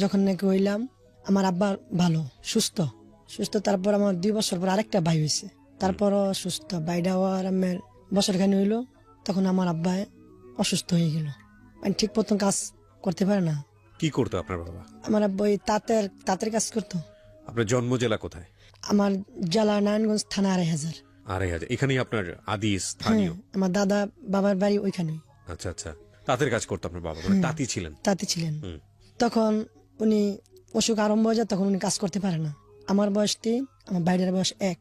যখন নাকি হইলাম, আমার আব্বা ভালো সুস্থ। তারপর আমার 2 বছর পর আরেকটা ভাই হয়েছে, তারপরও সুস্থ। ভাইটা হওয়ার আমার বছরখানি হইলো, তখন আমার আব্বা অসুস্থ হয়ে গেল, মানে ঠিক মতন কাজ করতে পারে না। কি করতো আপনার বাবা? আমার আব্বা ওই তাঁতের কাজ করতো। আপনার জন্ম জেলা কোথায়? আমার জেলা নারায়ণগঞ্জ, থানা 2500। 2500, এখানেই আপনার আদি স্থানীয়? আমার দাদা বাবার বাড়ি ওইখানে। আচ্ছা আচ্ছা, তাঁতের কাজ করতো আপনার বাবা, মানে তাঁতি ছিলেন? তাঁতি ছিলেন। তখন উনি অসুখ আরম্ভ হয়ে যায়, তখন উনি কাজ করতে পারে না। আমার বয়স 3, আমার বাইরের বয়স 1।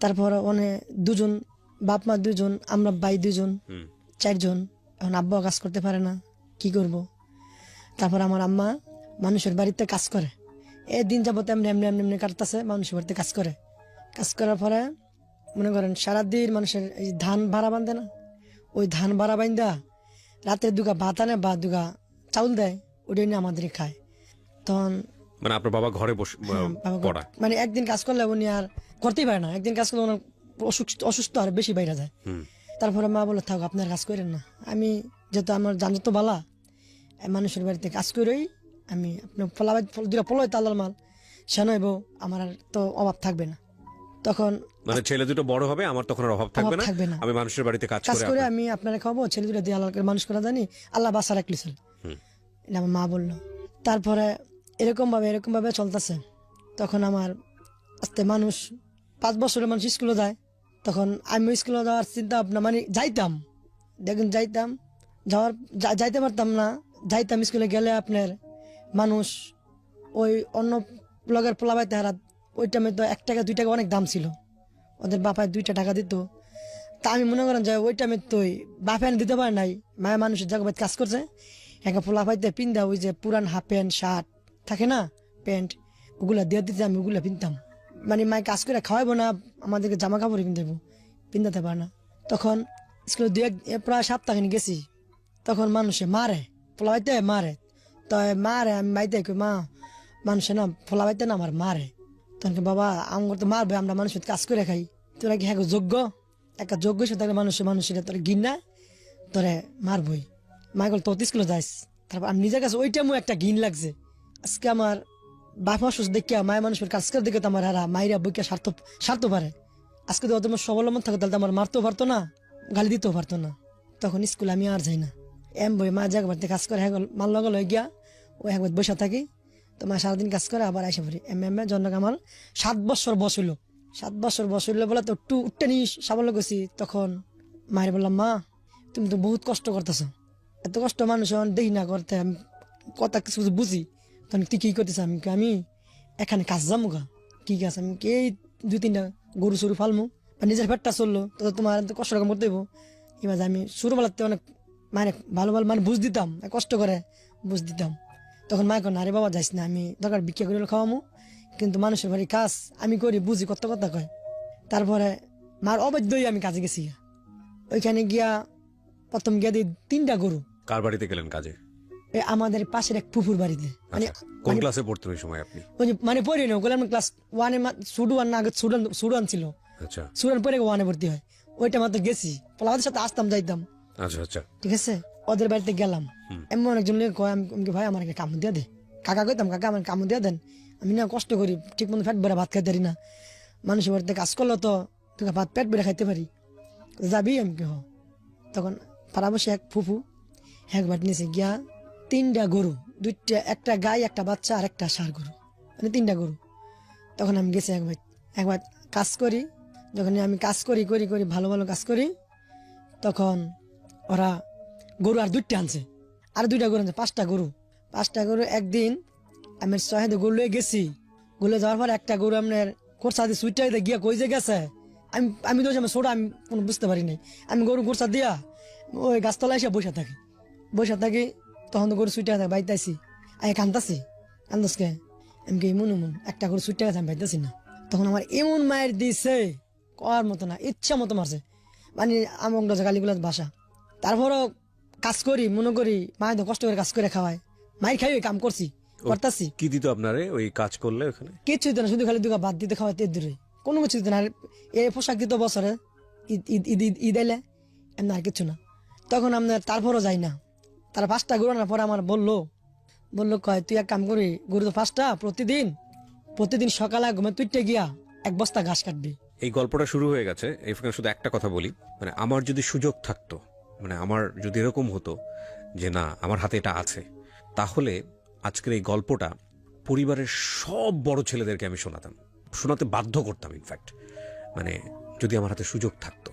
তারপর অনেক দুজন, বাপ মা 2জন, আমরা ভাই 2জন, 4জন। এখন আব্বাও কাজ করতে পারে না, কি করব? তারপর আমার আম্মা মানুষের বাড়িতে কাজ করে। দিন যাবত এমনি এমনি এমনি এমনি কাটতেছে, মানুষের বাড়িতে কাজ করে। কাজ করার পরে মনে করেন সারাদিন মানুষের এই ধান ভাড়া বাঁধে না, ওই ধান ভাড়া বান্ধা রাতে 2 ভাত আনে বা 2 চাউল দেয়, ওটাই নিয়ে আমাদের খায়। তখন মানে আপনার বাবা ঘরে বসে পড়া, মানে একদিন কাজ করলে উনি আর করতেই পারে না, একদিন কাজ করলে ওনার অসুস্থ আর বেশি বাইরে যায়। তারপরে মা বলে, থাক আপনি আর কাজ করেন না। আমি যেহেতু আমার জানো তো বালা, মানুষের বাড়িতে কাজ করেই আমি আপনার পলাই তালার মাল সেনাইব, আমার আর তো অভাব থাকবে না। তখন মানে ছেলে দুটো বড় হবে, আমার তখন আর অভাব থাকবে না, আমি মানুষের বাড়িতে কাজ করে আমি আপনারা খাবো, ছেলে দুটো দিয়ে আল্লাহ মানুষ করা জানি, আল্লাহ বাসা রাখলি চল, এটা আমার মা বললো। তারপরে এরকম ভাবে চলতেছে। তখন আমার আস্তে মানুষ 5 বছরের মানুষ স্কুলে যায়, তখন আমি স্কুলে যাওয়ার চিন্তা ভাবনা, মানে যাইতাম, দেখুন যাইতে পারতাম না। যাইতাম স্কুলে গেলে আপনার মানুষ ওই অন্য ব্লগের পোলাবাইতে হারা, ওই টাইমে তো 1 টাকা 2 টাকা অনেক দাম ছিল, ওদের বাপায় 2টা টাকা দিত। তা আমি মনে করেন যে ওই টাইমে তো বাপায় দিতে পারে নাই, মায়ের মানুষের জায়গা কাজ করছে, একটা পোলাপাইতে পিন্দা ওই যে পুরান হাফ প্যান্ট শার্ট থাকে না, প্যান্ট, ওগুলা দিয়ে দিতে আমি ওগুলা পিনতাম। মানে মায়ের কাজ করে খাওয়াবো না, আমাদেরকে জামা কাপড় পিন্দাতে পারে না। তখন স্কুলে প্রায় সপ্তাহখানি গেছি, তখন মানুষে মারে, ফলাবাইতে মারে, তো মারে আমি বাইতে কই মা মানুষে না ফলাবাইতে না আমার মারে, তখন কি বাবা আমার তো মারবে, আমরা মানুষের কাজ করে খাই, তোরা কি হ্যাঁ যোগ্য, একটা যোগ্য সাথে মানুষের তোরা ঘিন্না তোরে মারবই। মাইকেল তো স্কুলে যাইস, তারপর আমি নিজের কাছে ওইটা একটা ঘিন লাগছে। আজকে আমার বাপ অসুস্থ দেখিয়া মায়ের মানুষের কাজ করে দেখে তো আমার হারা মাইরা বইকে স্বার্থ পারে। আজকে তো তোমার স্বাবলম্বন থাকতো তাহলে তো আমার মারতেও পারতো না, গালি দিতেও পারতো না। তখন স্কুলে আমি আর যাই না, বই মা জায়গা বাড়িতে কাজ করে, হ্যাঁ মাল লগল হয়ে গিয়া ওই একবার বসে থাকি, তো মা সারাদিন কাজ করে আবার আইসা পড়ি। জন্য আমার 7 বছর বসিল, 7 বছর বসিল বলে তো একটু উঠতে নিয়ে সাবল গেছি। তখন মায়ের বললাম মা তুমি তো বহুত কষ্ট করতেছ, এত কষ্ট মানুষ দেখি না করতে, আমি কথা কিছু বুঝি। তখন তুই কি করতেছ? আমি এখানে কাজ যাবো গা, কি কাজ? আমি এই 2-3টা গরু সরু ফালমু, বা নিজের পেটটা চললো, তো তোমার এত কষ্ট করতে দেবো। এবার আমি ছোটবেলাতে অনেক মানে ভালো মানে বুঝ দিতাম, কষ্ট করে বুঝ দিতাম। তখন মায় কন আরে বাবা যাইস না, আমি দরকার ভিক্ষা করে খাওয়ামু, কিন্তু মানুষের বাড়ি কাজ আমি করি, বুঝি, কত কথা কয়। তারপরে মার অবাধ্যই আমি কাজে গেছি, ওইখানে গিয়া প্রথম গিয়া দিই 3টা গরু। কার বাড়িতে গেলেন কাজে? আমাদের পাশের এক পুকুর বাড়িতে। মানে আচ্ছা, কোন ক্লাসে পড়তেন ওই সময় আপনি? ওই যে মানে পড়ি না ওগুলো, আমি ক্লাস 1-এ শুডু 1 না, আগে সুডান ছিল, আচ্ছা সুডান পরে 1-এ ভর্তি হয়, ওইটা মাত্র গেছি, ওদের সাথে আসতাম যাইতাম। আচ্ছা আচ্ছা ঠিক আছে, ওদের বাড়িতে গেলাম, এমন একজন লোক কয় আমি ভাই আমার কাম দিয়ে দে, কাকা কইতাম কাকা আমার কাম দিয়ে দেন, আমি না কষ্ট করি ঠিক মতো পেট ভরে ভাত খাইতে পারি না, মানুষের বাড়িতে কাজ করলো তো তোকে ভাত পেট ভরে খাইতে পারি, যাবি? আমি কে হ। তখন পাড়া বসে এক ফুফু একবার নিয়েছে গিয়া 3টা গরু, 2টা, একটা গাই, একটা বাচ্চা, আর একটা ষাঁড় গরু, মানে 3টা গরু। তখন আমি গেছি একবার কাজ করি, যখন আমি কাজ করি ভালো ভালো কাজ করি, তখন ওরা গরু আর 2টা আনছে, আর 2টা গরু আনছে, 5টা গরু। একদিন আমি শহেদে গরু লয়ে গেছি, গরু যাওয়ার পর একটা গরু আপনার কোরসা দিয়ে সুইটাইতে গিয়া কই যে গেছে, আমি তো ছোট, আমি কোনো বুঝতে পারি নাই, আমি গরু কোরসা দিয়া ওই গাছতলায় এসে বসে থাকি, তখন তো গরু সুইটা থাকে বাইতাইছি, আমি কান্দাসকে আমি কি এমন একটা গরু সুইটা গেছে, আমি বাইতাছি না। তখন আমার এমন মায়ের দিছে করার মতো না, ইচ্ছা মতো মারছে, মানে আমার গালিগুলো বাসা। তারপরও কাজ করি, মনে করি মায়ের তো কষ্ট করে কাজ করে খাওয়ায়, মায়ের খাই কাম করতাছি। কি দিত আপনারে ওই কাজ করলে ওখানে? কিচ্ছু দিত না, শুধু খালি 2 ভাত দিতে খাওয়াইতে দূরে, কোনো কিছু দিত না। আর এই পোশাক দিত বছরে ঈদ এলে, এমন আর কিছু না। তখন আপনার তারপরও যাই না, তারা 5টা গরু আনার পরে আমার বললো কয় তুই এক কাম করি, গরু তো 5টা, প্রতিদিন সকালে ঘুমে তুইতে গিয়া 1 বস্তা ঘাস কাটবি। এই গল্পটা শুরু হয়ে গেছে, এখানে শুধু একটা কথা বলি, মানে আমার যদি সুযোগ থাকতো, মানে আমার যদি এরকম হতো যে না আমার হাতে এটা আছে, তাহলে আজকের এই গল্পটা পরিবারের সব বড় ছেলেদেরকে আমি শোনাতে বাধ্য করতাম। ইনফ্যাক্ট মানে যদি আমার হাতে সুযোগ থাকতো,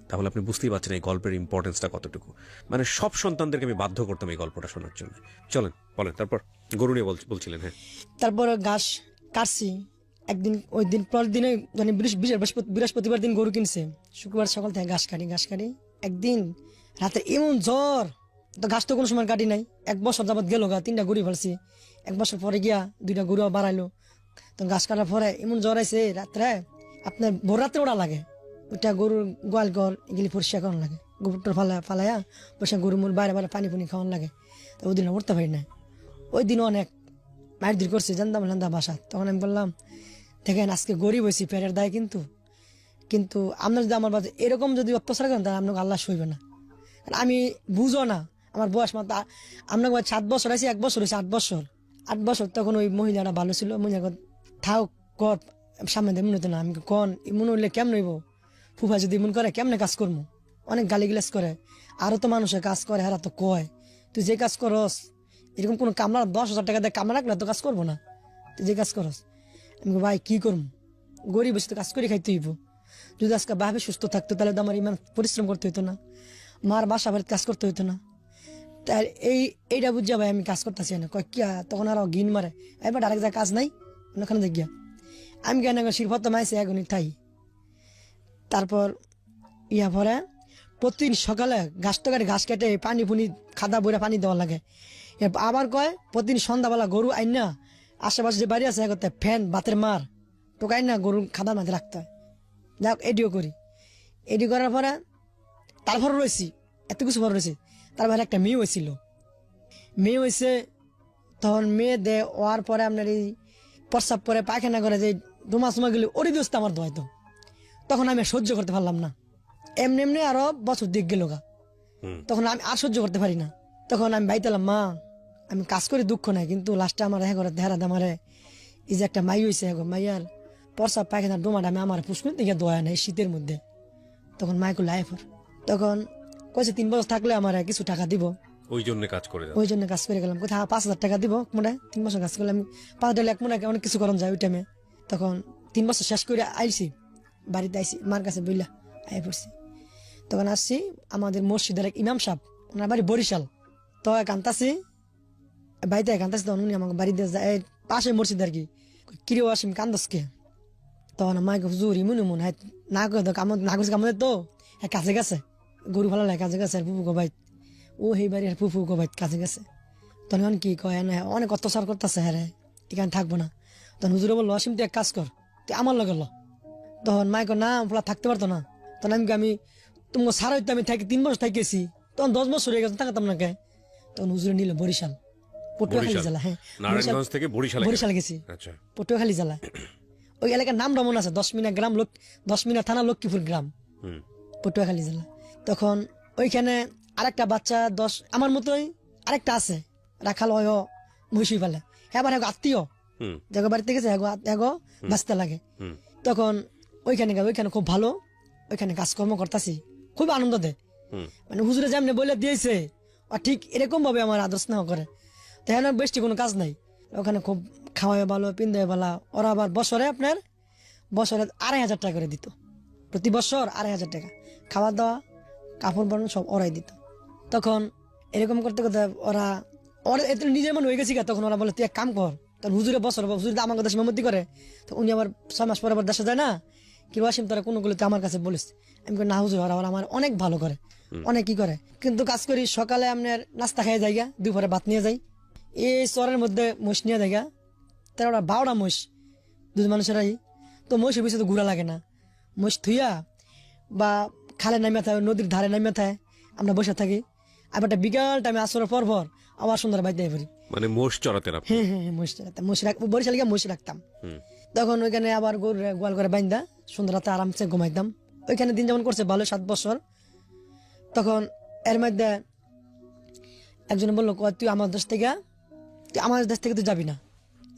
তাহলে আপনি বুঝতেই পারছেন এই গল্পের ইম্পর্টেন্সটা কতটুকু। মানে সব সন্তানদেরকে আমি বাধ্য করতাম এই গল্পটা শোনার জন্য। চলেন বলেন, তারপর গরু নিয়ে বলছিলেন। হ্যাঁ, তারপর ঘাস কাটছি একদিন, ওই দিন পরের দিনে মানে বৃহস্পতিবার দিন গরু কিনছে, শুক্রবার সকাল থেকে ঘাস কাটি। একদিন রাতে এমন জ্বর, তো ঘাস তো কোনো সময় কাটি নাই, 1 বছর যাবত গেল গা, 3টা গরু ফেলছি, 1 বছর পরে গিয়া 2টা গরু বাড়াইলো, তো ঘাস কাটার পরে এমন জ্বর আইছে রাত্রে, আপনার ভোর রাত্রে ওরা লাগে, ওইটা গরুর গোয়াল ঘর এগুলি পরিষ্কার করানো লাগে, গোবরটা ফালাইয়া বসে গরু মুর বাইরে পানি খাওয়ানো লাগে। তো ওই দিন উঠতে পারি না, ওই দিন অনেক মায়ের দূর করছি, জানতাম বাসা। তখন আমি বললাম দেখেন আজকে গরিব হয়েছি পেটের দায়, কিন্তু আপনার যদি আমার বাজে এরকম যদি অত্যাচার করেন তাহলে আপনাকে আল্লাহ সইবে না। আমি বুঝো না, আমার বয়স মাত্র আপনার 7 বছর আছে, 1 বছর হয়েছে 8 বছর। তখন ওই মহিলাটা ভালো ছিল, মহিলা থাও কর সামনে দিয়ে মনে হতো না, আমি কন মনে হইলে কেমন হইব, ফুফা যদি মন করে কেমনে কাজ করবো, অনেক গালিগালাজ করে, আরো তো মানুষের কাজ করে, হারা তো কয় তুই যে কাজ করস এরকম কোনো কামলা 10,000 টাকা দিয়ে কামলা রাখলে তো কাজ করবো না, তুই যে কাজ করস। আমি ভাই কি করবো, গরিব বসে তো কাজ করে খাইতে হইব, যদি আজকে ভাবে সুস্থ থাকতো তাহলে তো আমার ইমান পরিশ্রম করতে হইতো না, মার বাসা বাড়িতে কাজ করতে হইতো না। তাই এইটা বুঝা ভাই আমি কাজ করতেছি না, কয় কি, তখন আর ঘিন মারে, এবার আরেক জায়গায় কাজ নাই ওখানে দেখ গিয়া আমি কেন শিরপত্র মাইছে এখনই তাই। তারপর পরে প্রতিদিন সকালে ঘাস কেটে পানি খাদা বইরা পানি দেওয়া লাগে। আবার কয় প্রতিদিন সন্ধ্যাবেলা গরু আইন না, আশেপাশে যে বাড়ি আছে করতে ফ্যান বাতের মার টোকাই না গরু খাদার মাঝে রাখতে হয়। যাক এডিও করার পরে তারপর রয়েছি এত কিছু পর রয়েছে। তারপরে একটা মেয়ে হয়েছিল, মেয়ে হয়েছে, তখন মেয়ে দে হওয়ার পরে আপনার এই প্রস্রাব করে পায়খানা করে যে ডোমাসুমাগুলি ওরই দোস্ত আমার দোয়াইতো, তখন আমি আর সহ্য করতে পারলাম না। এমনি এমনি আরো বছর দিক গেল গা, তখন আমি আর সহ্য করতে পারি না। তখন আমি বাইতালাম, মা আমি কাজ করে দুঃখ নাই, কিন্তু লাস্টে আমার হ্যাঁ করে দেহারা দামারে এই যে একটা মাই হয়েছে, হ্যাঁ মাইয়ার প্রস্রাব পায়খানার ডোমাটা আমি আমার পুষ্কুন থেকে দোয়া নাই শীতের মধ্যে। তখন মাইকু লাইফর তখন কয়েছে 3 বছর থাকলে আমার কিছু টাকা দিব, ওই জন্য কাজ করে ওই জন্য কাজ করে গেলাম। কোথাও 5,000 টাকা দিব মনে 3 বছর কাজ করলে আমি 5 টাকা এক মনে অনেক কিছু করান যায় ওই টাইমে। তখন 3 বছর শেষ করে আইছি, বাড়িতে আইছি, মার কাছে বইলা আই পড়ছি। তখন আসছি আমাদের মসজিদের এক ইমাম সাহেব, ওনার বাড়ি বরিশাল, তো কান্তাছি বাড়িতে কান্তাছি, তখন উনি আমাকে বাড়িতে যায় পাশে মসজিদ আর কি, কিরে আসিম কান্দসকে। তখন আমাকে হুজুর ইমুন ইমুন হ্যাঁ না করে না করছে কামড়ে তো হ্যাঁ কাছে গেছে, গরু ভালো লাগে কাছে গেছে, আর ফুফু গো বাইত ও সেই বাড়ি আর ফুফু গো বাইত কাছে গেছে। তখন কি কয় না অনেক অত্যাচার করতেছে, হ্যাঁ রে এখানে থাকবো না। তখন হুজুরে বললো আসিম তুই এক কাজ কর, তুই আমার লগে ল। তখন মাই কয় না ফলা থাকতে পারতো না। তখন আমি তোমাকে সারা হইতে আমি থাকি 3 বছর থাকেছি, তখন 10 বছর হয়ে গেছে থাকতাম না কে। তখন হুজুরে নিল বরিশাল, পটুয়াখালী জেলা, হ্যাঁ নারায়ণগঞ্জ থেকে বরিশাল গেছি, আচ্ছা পটুয়াখালী জেলা। ওই এলাকার নাম রমন আছে, 10 মিনা গ্রাম, 10 মিনা থানা, লক্ষ্মীপুর গ্রাম, পটুয়াখালী জেলা। তখন ওইখানে আরেকটা বাচ্চা 10 আমার মতোই আরেকটা আছে, রাখাল হয় মহিষী ফেলে, হ্যাঁ আবার আত্মীয় জায়গা বাড়িতে গেছে, এগো বাঁচতে লাগে। তখন ওইখানে খুব ভালো, ওইখানে কাজকর্ম করতেছি, খুব আনন্দ দেয়। মানে হুজুরে যেমনি বলে দিয়েছে আর ঠিক এরকম ভাবে আমার আদর স্নেহ করে। তাহলে বেশি কোনো কাজ নাই, ওখানে খুব খাওয়ায় ভালো, পিন্দায় ভালো। ওরা আবার বছরে 2,500 টাকা করে দিত, প্রতি বছর 2,500 টাকা, খাওয়া দাওয়া কাপড় বানানো সব ওরাই দিত। তখন এরকম করতে করতে ওরা নিজের মনে হয়ে গেছি, তখন ওরা বলে তুই এক কাম কর। তখন হুজুরে হুজুরে আমার কথা সীমাবদ্ধি করে, তো উনি আবার 6 মাস পরে আবার দেশে যায় না, কি আসিম তোরা কোনগুলো আমার কাছে বলিস। আমি না হুজুর, ওরা আমার অনেক ভালো করে, অনেক কি করে। কিন্তু কাজ করি সকালে আপনার নাস্তা খাই যাইগা, দুপুরে ভাত নিয়ে যাই, এই চরের মধ্যে মোষ নিয়ে যাইগা, তার ওরা 12টা মোষ, 2 মানুষেরাই তো মোষের পিছিয়ে তো ঘুরা লাগে না, মোষ থুইয়া বা খালে নামিয়া থাকে, নদীর ধারে নামিয়া থাকে, আমরা বসে থাকি। আবার বিকাল টাইমে আসরের পর আবার সুন্দর বাইতে পারি, মানে মোষ চড়াতে না? হ্যাঁ হ্যাঁ মোষ রাখতাম, বরিশাল গিয়ে মোষ রাখতাম। তখন ওইখানে আবার গরু গোয়াল করে বাইন্দা সুন্দর রাতে আরামসে ঘুমাইতাম। ওইখানে দিন যেমন করছে ভালো 7 বছর। তখন এর মধ্যে একজনে বললো তুই আমার দেশ থেকে তুই যাবি না।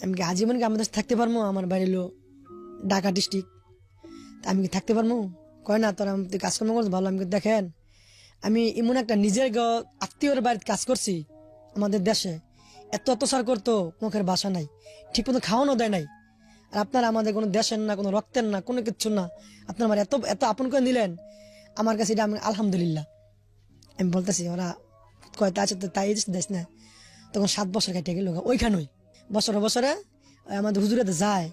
আমি কি আজীবন কি আমার দেশে থাকতে পারবো? আমার বাড়ি হলো ঢাকা ডিস্ট্রিক্ট, আমি কি থাকতে পারবো? কয় না তোরা তুই কাজকর্ম করছিস ভালো। আমি দেখেন আমি এমন একটা নিজের আত্মীয়র বাড়িতে কাজ করছি, আমাদের দেশে এত অত্যাচার করতো, মুখের বাসা নাই, ঠিক মতো খাওয়ানো দেয় নাই। আর আপনারা আমাদের কোনো দেশের না, কোনো রক্তের না, কোনো কিচ্ছু না, আপনার আমার এত এত আপন করে নিলেন, আমার কাছে এটা আমি আলহামদুলিল্লাহ। আমি বলতেছি ওরা কয় তা আছে তো তাই দেশ না। তখন 7 বছর কেটে গেল ওইখানেই, বছরে বছরে আমাদের হুজুরেতে যায়,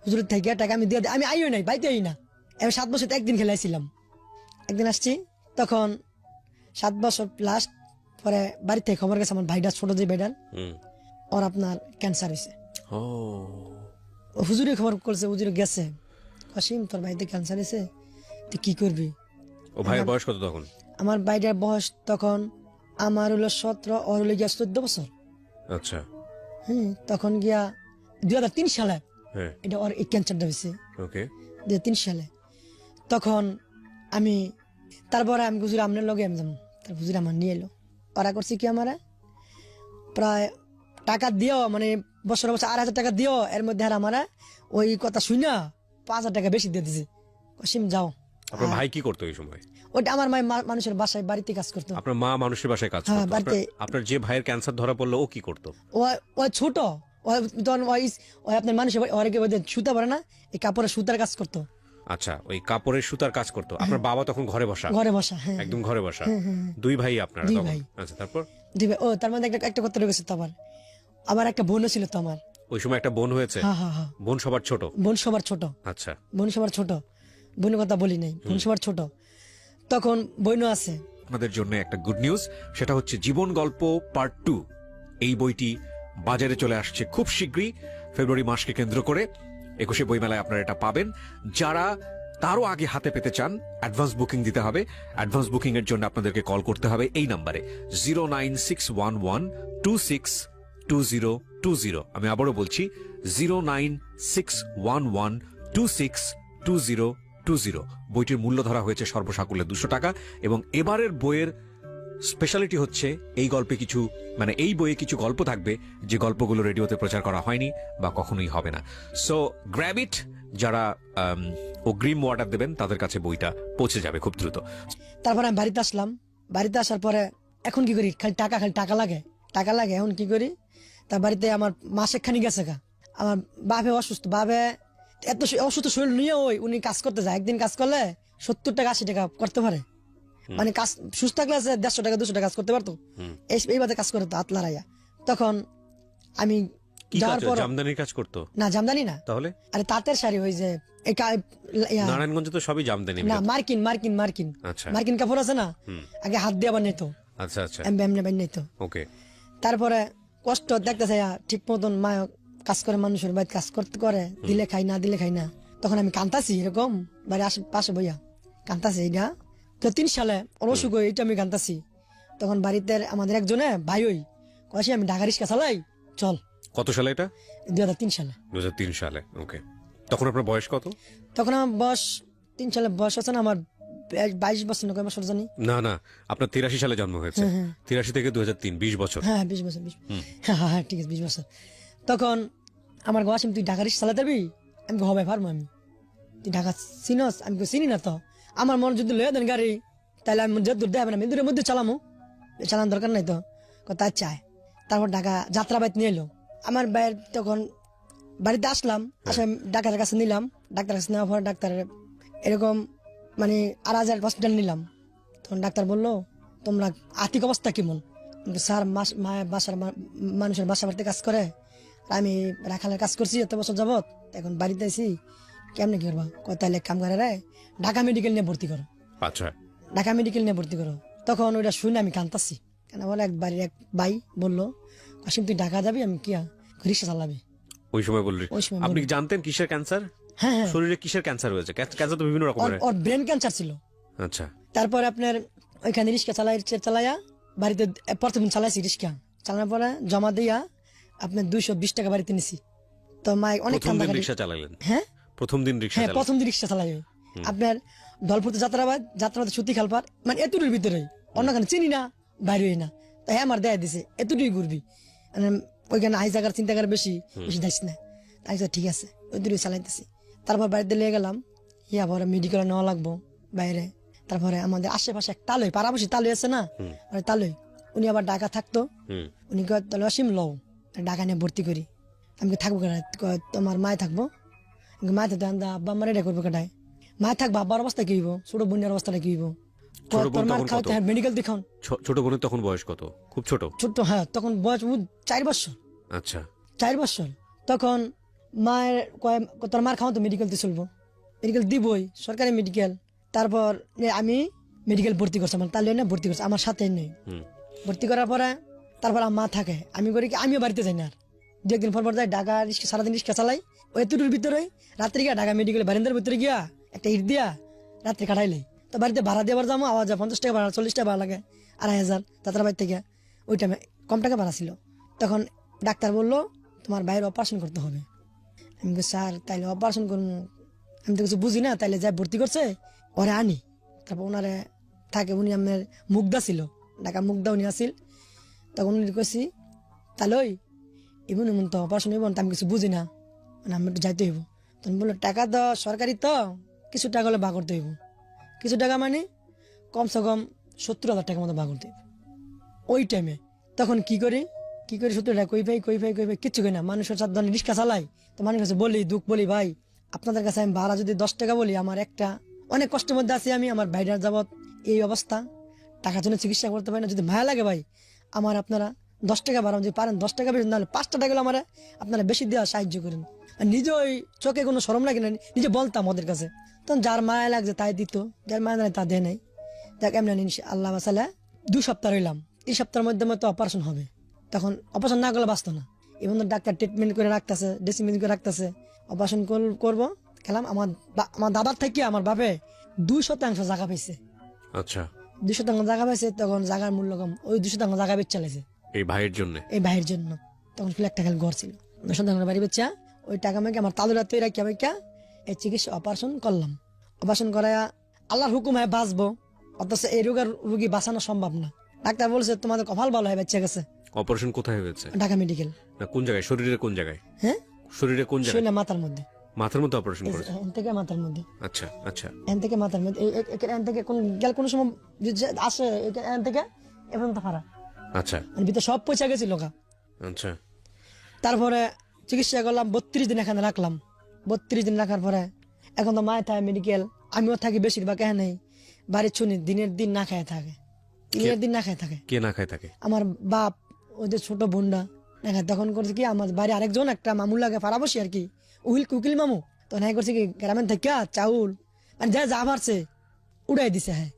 হুজুরের থেকে টাকা আমি দিয়ে দিই, আমি আইও নাই, বাইতে আই না। আমি 7 বছর একদিন খেলাইছিলাম, একদিন আসছি। তখন 7 বছর লাস্ট পরে বাড়ি থেকে খবর গেছে আমার ভাইটা, ছোট যে ভাইটার, ওর আপনার ক্যান্সার হয়েছে। হুজুরে খবর করছে, হুজুরে গেছে, কাসিম তোর ভাইতে ক্যান্সার হয়েছে, তুই কি করবি? ও ভাইয়ের বয়স কত তখন? আমার ভাইটার বয়স তখন আমার হলো 17, ওর হলো গিয়া 14 বছর। আচ্ছা। তখন গিয়া 2003 সালে হ্যাঁ এটা ওর এই ক্যান্সারটা হয়েছে, ওকে 2003 সালে। তখন আমি তারপরে আমি হুজুর আপনার লগে আমি যাবো, তার হুজুর আমার নিয়ে এলো। ওরা করছে কি আমার প্রায় টাকা দিও, মানে বছর বছর 2,500 টাকা দিও, এর মধ্যে আর আমার ওই কথা শুই না 5,000 টাকা বেশি দিয়ে দিছে। কসিম যাও। আপনার ভাই কি করতো এই সময়? ওটা আমার মায়ের মানুষের বাসায় বাড়িতে কাজ করতো। আপনার মা মানুষের বাসায় কাজ হ্যাঁ, করতো? বাড়িতে। আপনার যে ভাইয়ের ক্যান্সার ধরা পড়লো ও কি করতো? ও ছোট, তখন ওই আপনার মানুষের সুতা পরে না, এই কাপড়ের সুতার কাজ করতো। আচ্ছা, ওই কাপড়ের সুতার কাজ করতো। আপনার বাবা তখন ঘরে বসা? ঘরে বসা, হ্যাঁ একদম ঘরে বসা। 2 ভাই আপনারা 2 তখন? ভাই। আচ্ছা, তারপর? 2 ভাই। ও তার মধ্যে একটা কথা রয়েছে তো, আবার একটা বোনও ছিল তো আমার। ওই সময় একটা বোন হয়েছে? হ্যাঁ হ্যাঁ হ্যাঁ, বোন সবার ছোট? বোন সবার ছোট। আচ্ছা, বোন সবার ছোট, বোনের কথা বলি নাই, বোন সবার ছোট। তখন বোনও আছে। আপনাদের জন্য একটা গুড নিউজ, সেটা হচ্ছে জীবন গল্প পার্ট 2। এই বইটি বাজারে চলে আসছে খুব শীঘ্রই, ফেব্রুয়ারি মাসকে কেন্দ্র করে 21শে বইমেলায় আপনারা এটা পাবেন। যারা তারও আগে হাতে পেতে চান, অ্যাডভান্স বুকিং দিতে হবে। অ্যাডভান্স বুকিং এর জন্য আপনাদেরকে কল করতে হবে এই নাম্বারে 09611262020। আমি আবারও বলছি 09611262020। বইটির মূল্য ধরা হয়েছে সর্বসাকুল্যে 200 টাকা, এবং এবারের বইয়ের স্পেশালিটি হচ্ছে এই গল্পে কিছু, মানে এই বইয়ে কিছু গল্প থাকবে যে গল্পগুলো রেডিওতে প্রচার করা হয়নি বা কখনোই হবে না। সো গ্র্যাব ইট। যারা অগ্রিম অর্ডার দেবেন তাদের কাছে বইটা পৌঁছে যাবে খুব দ্রুত। তারপরে আমি বাড়িতে আসলাম। বাড়িতে আসার পরে এখন কি করি, খালি টাকা লাগে। এখন কি করি, তার বাড়িতে আমার মাসে খানি গেছে গা। আমার বাপে অসুস্থ, বাপে এত অসুস্থ শরীর নিয়ে উনি কাজ করতে যায়। একদিন কাজ করলে 70 টাকা 80 টাকা করতে পারে, মানে কাজ সুস্থ থাকলে 150 টাকা 200 টাকা কাজ করতে পারতো। এই বাদে কাজ করতো হাত লড়াইয়া। তখন আমি যাওয়ার পর জামদানির কাজ করতো না, জামদানি না, তাহলে আরে তাঁতের শাড়ি, ওই যে নারায়ণগঞ্জে তো সবই জামদানি। না, মার্কিন আচ্ছা। মার্কিন কাপড় আছে না, আগে হাত দিয়ে বানাই তো, আচ্ছা আচ্ছা, এমনি বানাই তো। ওকে। তারপরে কষ্ট দেখতেছে, ঠিক মতন মা কাজ করে, মানুষের বাড়ি কাজ করতে করে, দিলে খাই না দিলে খাই না। তখন আমি কান্তাছি এরকম বাড়ি পাশে বইয়া কান্তাছি। এইটা তো 3 সালে অসুখ হয়ে এইটা আমি কান্তাছি। তখন বাড়িতে আমাদের একজনে ভাই কয়েছে আমি ঢাকা রিক্সা চালাই, চল। কত সালে এটা? 2003 সালে। 2003 সালে, ওকে। তখন আপনার বয়স কত? তখন আমার বয়স 3 সালে বয়স হচ্ছে না আমার 22 বছর, না কয় বছর জানি। না, আপনার 83 সালে জন্ম হয়েছে। 83 থেকে 2003, 20 বছর। হ্যাঁ 20 বছর। হ্যাঁ ঠিক আছে, 20 বছর। তখন আমার গোয়াসিম, তুই ঢাকা রিক্সা চালাতে পারবি? আমি হবে পারবো। আমি, তুই ঢাকা চিনস? আমি চিনি না তো। আমার মন যদি লয়ে দেন গাড়ি, তাহলে আমি যে দূর দেবে না, আমি দূরের মধ্যে চালামো, চালানোর দরকার নাই তো। কথা চায়। তারপর ঢাকা যাত্রাবাড়িতে নিয়ে এলো আমার ভাইয়ের। তখন বাড়িতে আসলাম, আসে ডাক্তারের কাছে নিলাম। ডাক্তারের কাছে নেওয়ার পর ডাক্তার এরকম মানে আরাজার হসপিটাল নিলাম। তখন ডাক্তার বললো, তোমরা আর্থিক অবস্থা কেমন? স্যার, বাসার মানুষের বাসা বাড়িতে কাজ করে, আমি রাখালের কাজ করছি এত বছর যাবত, এখন বাড়িতে আছি, কেমনে কি করবা? তাহলে কাম করে রে, ঢাকা মেডিকেল নিয়ে ভর্তি করো। আচ্ছা, ঢাকা মেডিকেল নিয়ে ভর্তি করো। তখন ওইটা শুনে আমি কান্তাছি। কেন বলে, এক বাড়ির এক ভাই বললো, কাশিম তুই ঢাকা যাবি? আমি কি রিক্সা চালাবি? ওই সময় বললি? ওই সময় আপনি কি জানতেন কিসের ক্যান্সার? হ্যাঁ। শরীরে কিসের ক্যান্সার হয়েছে? ক্যান্সার তো বিভিন্ন রকমের। ওর ব্রেন ক্যান্সার ছিল। আচ্ছা। তারপরে আপনার ওইখানে রিক্সা চালাইয়া বাড়িতে প্রথম চালাইছি রিক্সা, চালানোর পরে জমা দিয়া আপনার 220 টাকা বাড়িতে নিছি। তো মা অনেক প্রথম দিন রিক্সা চালালেন? হ্যাঁ, প্রথম দিন রিক্সা হ্যাঁ চালালেন? প্রথম দিন রিক্সা চালাই। আপনার দলপুরতে যাত্রাবাদ সুতি খালপার, মানে এতটুকুর ভিতরে, অন্যখানে চিনি না, বাইরে না। তো হ্যাঁ আমার দেয়া দিছে, এতটুকুই ঘুরবি, ওইখানে আই জায়গার চিন্তা করে বেশি যাইস না। তাই ঠিক আছে, ওই দূরে চালাইতেছি। তারপর বাড়িতে লিয়ে গেলাম, পরে মেডিকেলে নেওয়া লাগবো বাইরে। তারপরে আমাদের আশেপাশে এক তালই, পাড়াবসি তালই আছে না, তালই, উনি আবার ঢাকা থাকতো। উনি তাহলে অসীম লও, ঢাকা নিয়ে ভর্তি করি। আমি থাকবো কেন? তোমার মায় থাকবো। মায় থাকতে আব্বা আমার এটা করবো কেটায়? মায় থাকবো, আব্বার অবস্থা কি হইব, ছোট বোনের অবস্থাটা কি হইব? মেডিকেল দেখান। ছোট বোনের তখন বয়স কত? খুব ছোট? ছোট, হ্যাঁ তখন বয়স 4 বছর। আচ্ছা, 4 বছর। তখন মায়ের তোর মার খাওয়া তো মেডিকেলতে চলবো, মেডিকেল দিবই, সরকারি মেডিকেল। তারপর আমি মেডিকেল ভর্তি করছি, আমার তাহলে না ভর্তি করছে, আমার সাথে নেই। ভর্তি করার পরে তারপর আমার মা থাকে, আমি করি কি, আমিও বাড়িতে যাই না। আর 2 একদিন পর যাই ঢাকা রিক্সা, সারাদিন রিক্সা চালাই। ওই এতটুকুর ভিতরে রাত্রে গিয়া ঢাকা মেডিকেল বারিন্দার ভিতরে গিয়া একটা ইট দিয়া রাত্রে কাটাইলে। তো বাড়িতে ভাড়া দেওয়ার যাবো, আওয়াজ 50 টাকা ভাড়া, 40 টাকা ভাড়া লাগে, 2500 যাত্রা বাড়ি থেকে। ওই টাইমে কম টাকা ভাড়া ছিল। তখন ডাক্তার বললো, তোমার বাইরে অপারেশন করতে হবে। আমি স্যার তাইলে অপারেশন করবো? আমি তো কিছু বুঝি না। তাইলে যাই ভর্তি করছে, ওরে আনি। তারপর ওনারে থাকে, উনি আমার মুগ্ধা ছিল, ঢাকা মুগ্ধা উনি আসিল। তখন উনি কইছি, তাহলে ওই এমন এমন তো অপারেশন হইব, আমি কিছু বুঝি না, মানে আমি একটু যাইতে হইব। তখন বললো, টাকা তো সরকারি, তো কিছু টাকা হলে বা করতে হইব। কিছু টাকা মানে কমসে কম 70,000 টাকার মতো বা করতে হইব ওই টাইমে। তখন কি করি 70 টাকা কই ভাই কিচ্ছু কই না। মানুষের সাথে রিক্সা চালাই, তো মানুষের কাছে বলি, দুঃখ বলি, ভাই আপনাদের কাছে আমি ভাড়া যদি 10 টাকা বলি, আমার একটা অনেক কষ্টের মধ্যে আছি আমি, আমার ভাইটার যাবৎ এই অবস্থা, টাকার জন্য চিকিৎসা করতে পারি না, যদি মায়া লাগে ভাই আমার আপনারা 10 টাকা ভাড়া যদি পারেন, 10 টাকা বেশি, নাহলে 5 টাকা আমার আপনারা বেশি দেওয়া সাহায্য করেন। নিজে ওই চোখে কোনো শরম লাগে না, নিজে বলতাম ওদের কাছে। তখন যার মায়া লাগছে তাই দিত, যার মায়া লাগে তা দেয় নাই। দেখ এমনি আল্লাহ বাসালে 2 সপ্তাহ রইলাম, 3 সপ্তাহের মধ্যে মতো অপারেশন হবে। তখন অপারেশন না করলে বাঁচতো না। এবং ডাক্তার ট্রিটমেন্ট করে রাখতেছে, ড্রেসিং করে রাখতেছে। অপারেশন করবো, গেলাম। আমার দাদার থেকে আমার বাপে 2% জায়গা পাইছে। আচ্ছা, 2% জায়গা পাইছে, তখন জায়গার মূল্য কম, ওই 2% জায়গা বেচ চালাইছে এই ভাইয়ের জন্য। এই ভাইয়ের জন্য। তখন ফ্ল্যাট টাকা ঘর ছিল, 2% বাড়ি বেচা ওই টাকা মেয়েকে আমার তালুরা তৈরি রাখিয়া বাইকা এই চিকিৎসা অপারেশন করলাম। অপারেশন করায়া আল্লাহর হুকুম হয় বাঁচবো, অথচ এই রোগী বাঁচানো সম্ভব না। ডাক্তার বলছে তোমাদের কপাল ভালো হয়, বাচ্চা গেছে। অপারেশন কোথায় হয়েছে? ঢাকা মেডিকেল। না, কোন জায়গায়? শরীরের কোন জায়গায়? হ্যাঁ, শরীরে কোন জায়গায়? শরীরে মাথার মধ্যে। মাথার মধ্যে অপারেশন করেছে? এখান থেকে মাথার মধ্যে। আচ্ছা আচ্ছা এখান থেকে মাথার মধ্যে, এখান থেকে কোন গেল কোন সময় যে আসে এখান থেকে এখন তো ফারা, আচ্ছা মানে ভিতরে সব পয়সা গেছিল গা। আচ্ছা। তারপরে চিকিৎসা করলাম, 32 দিন এখানে রাখলাম। 32 দিন রাখার পরে এখন তো মায় থাকে মেডিকেল, আমিও থাকি বেশিরভাগ এখানে। বাড়ির শুনি দিনের দিন না খায় থাকে, দিনের দিন না খায় থাকে। কে না খায় থাকে? আমার বাপ, ওদের ছোট বোনরা না খায়। তখন করছে কি, আমার বাড়ি আরেকজন একটা মামু লাগে পাড়া বসি আর কি, উকিল মামু। তখন হ্যাঁ করছে কি, গ্রামের থেকে চাউল মানে যা পারছে উড়াই দিছে। হ্যাঁ,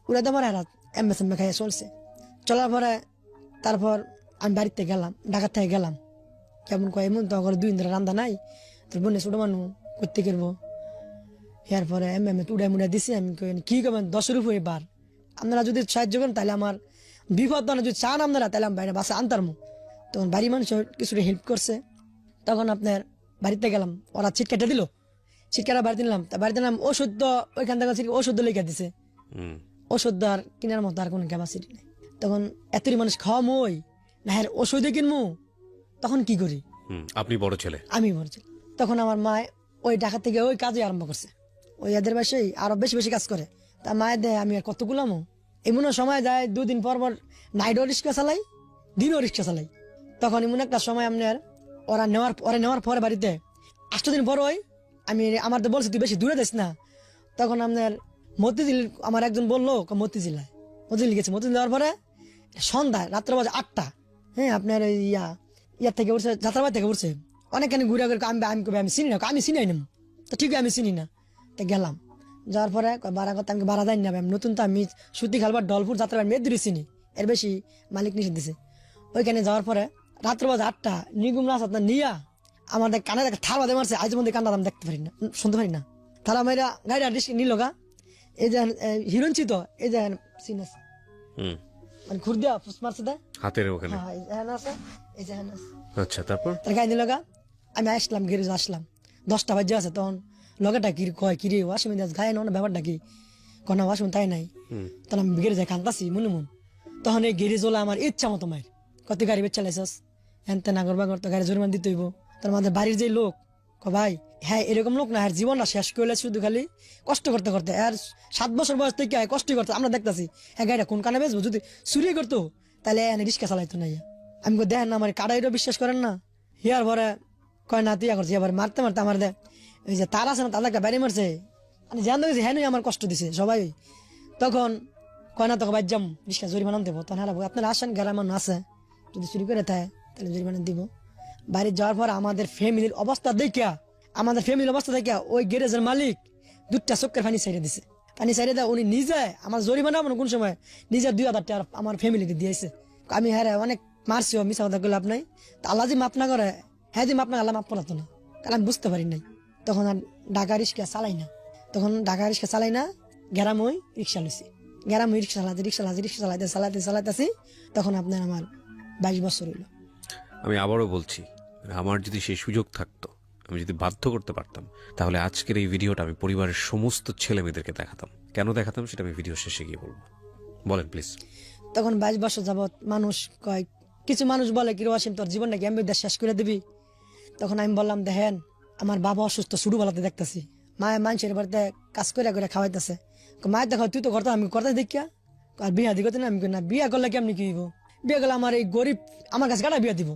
উড়াই দেওয়ার এরা এমএসএম খাইয়ে চলছে। চলার পরে তারপর আমি বাড়িতে গেলাম, ঢাকার থেকে গেলাম। কেমন কয় এমন তো করে 2 দিন ধরে রান্না নাই, তোর বোনে ছোট মানুষ করতে করবো। এরপরে উড়াই মুড়াই দিছি। আমি কি করবেন, 10-এর উপরে বার, আপনারা যদি সাহায্য করেন তাহলে আমার বিপদ না, যদি চান আপনারা তাহলে আমি বাইরে বাসা আনতারমু। তখন বাড়ির মানুষ কিছুটা হেল্প করছে। তখন আপনার বাড়িতে গেলাম, ওরা ছিট কেটে দিল, ছিট কাটা বাড়িতে নিলাম। তা বাড়িতে নিলাম ওষুধ, ওইখান থেকে ওষুধ লিখে দিছে। ওষুধ আর কেনার মতো আর কোনো ক্যাপাসিটি নেই। তখন এতই মানুষ খাওয়া মই না, হ্যাঁ ওষুধে কিনবো, তখন কি করি? আপনি বড় ছেলে? আমি বলছি। তখন আমার মা ওই ঢাকা থেকে ওই কাজে আরম্ভ করছে, ওই এদের বাসায় আরো বেশি বেশি কাজ করে। তা মায়ের দেয়, আমি আর কত গুলামো। এমনও সময় যায় 2 দিন পর পর নাইটও রিক্সা চালাই, দিনও রিক্সা চালাই। তখন এমন একটা সময় আপনার ওরা নেওয়ার পরে বাড়িতে 8 দিন পর ওই আমি আমার তো বলছি তুই বেশি দূরে যাস না। তখন আপনার মতিঝিল আমার একজন বললো মতিঝিল গেছে। মতিঝিল যাওয়ার পরে সন্ধ্যায় রাত্রে বাজে 8টা। হ্যাঁ, আপনার ইয়ার থেকে উঠছে, যাত্রাবাড়ি থেকে উঠছে। অনেকখানি ঘুরে ঘুরে আমি চিনি না, আমি চিনি না। তো ঠিক আছে, আমি চিনি না। তো গেলাম, যাওয়ার পরে ভাড়া করতে আমি ভাড়া দেয় না, আমি নতুন তো, আমি সুতি খালবার ডলপুর যাত্রাবাড়ি মেয়ে দূরে চিনি, এর বেশি মালিক নিষেধ দিছে। ওইখানে যাওয়ার পরে রাত্র বাজে 8টা, নিগুম রাস আপনার নিয়া আমাদের কানে থাল বাদে মারছে। আজ মধ্যে কান্না আমি দেখতে পারি না, শুনতে পারি না। তারা মেয়েরা গাড়িটা নিল গা, এই যে হিরোইন ছিল, এই যে সিনাস মানে ঘুর দিয়া ফুস মারছে দেয় হাতের ওখানে। হ্যাঁ, এখানে আছে, এই যে এখানে আছে। আচ্ছা, তারপর? তার গাড়ি নিল গা, আমি আসলাম গ্যারেজে আসলাম, 10টা বাজে আছে। তখন লগেটা কি কয় কি রে ওয়াশিং মেশিন গায়ে না ব্যাপারটা কি কোন ওয়াশিং তাই নাই। তখন আমি গ্যারেজে কান্দাছি মনে মন। তখন এই গ্যারেজ হলো আমার ইচ্ছা মতো মায়ের, কত গাড়ি বেচ চালাইছস হ্যান তেন আগর বাগর, তো গাড়ি জরিমানা দিতে হইব। তার আমাদের বাড়ির যে লোক ভাই, হ্যাঁ এরকম লোক না, হ্যাঁ জীবনটা শেষ করলে শুধু খালি কষ্ট করতে করতে। আর 7 বছর বয়স থেকে কষ্ট করতে আমরা দেখতেছি। হ্যাঁ, গাড়িটা কোন কানে বেচবো, যদি চুরি করতো তাহলে এনে রিক্সা চালাইতো না। আমি দেখেন না আমার কাটাইরও বিশ্বাস করেন না। হিয়ার পরে কয় না তুই করছি, আবার মারতে মারতে আমার দেখ ওই যে তার আছে না, তার একটা বাড়ি মারছে, আমি জানতে গেছি হ্যাঁ আমার কষ্ট দিছে সবাই। তখন কয় না তোকে বাদ যাম রিক্সা জরিমানা দেবো। তখন হ্যাঁ আপনারা আসেন, গ্রামের মানুষ আছে, যদি চুরি করে থাকে তাহলে জরিমানা দিব। বাড়ি যাওয়ার পর আমাদের ফ্যামিলির অবস্থা দেখিয়া ওই গ্যারেজের মালিক 2টা চক্কের পানি ছেড়ে দিছে। পানি ছেড়ে দেয় উনি নিজে আমার জরিমানা কোন সময় নিজে 2000 টাকা আমার ফ্যামিলিতে দিয়েছে। আমি হ্যাঁ অনেক মারছিও, মিশা কথা করলে আপনার আল্লাহ যে মাপ না করে, হ্যাঁ যে মাপ না আল্লাহ মাপ করাতো না, কারণ আমি বুঝতে পারি নাই। তখন আর ঢাকা রিক্সা চালাই না, গ্রাম ওই রিক্সা লইছি। গ্রাম ওই রিক্সা চালাইতেছি। তখন আপনার আমার 22 বছর হইল। আমি আবারও বলছি, আমার যদি সেই সুযোগ থাকতো, আমি যদি বাধ্য করতে পারতাম, তাহলে আজকের এই ভিডিওটা আমি পরিবারের সমস্ত ছেলে মেয়েদেরকে দেখাতাম। কেন দেখাতাম সেটা আমি ভিডিও শেষে গিয়ে বলবো। বলেন প্লিজ। তখন 22 বছর যাবৎ মানুষ কয়, কিছু মানুষ বলে কি ওয়াসিম তোর জীবনটা কি আমি শেষ করে দিবি। তখন আমি বললাম দেখেন আমার বাবা অসুস্থ, ছোটবেলাতে দেখতেছি, মায়ের মানুষের বাড়িতে কাজ করে খাওয়াইতেছে। মায়ের দেখা তুই তো করতে, আমি করতে দেখিয়া আর বিয়া দিতে না। আমি না বিয়া করলে কেমনি কি হইব, বিয়া করলে আমার এই গরিব আমার কাছে কাটা বিয়া দিব,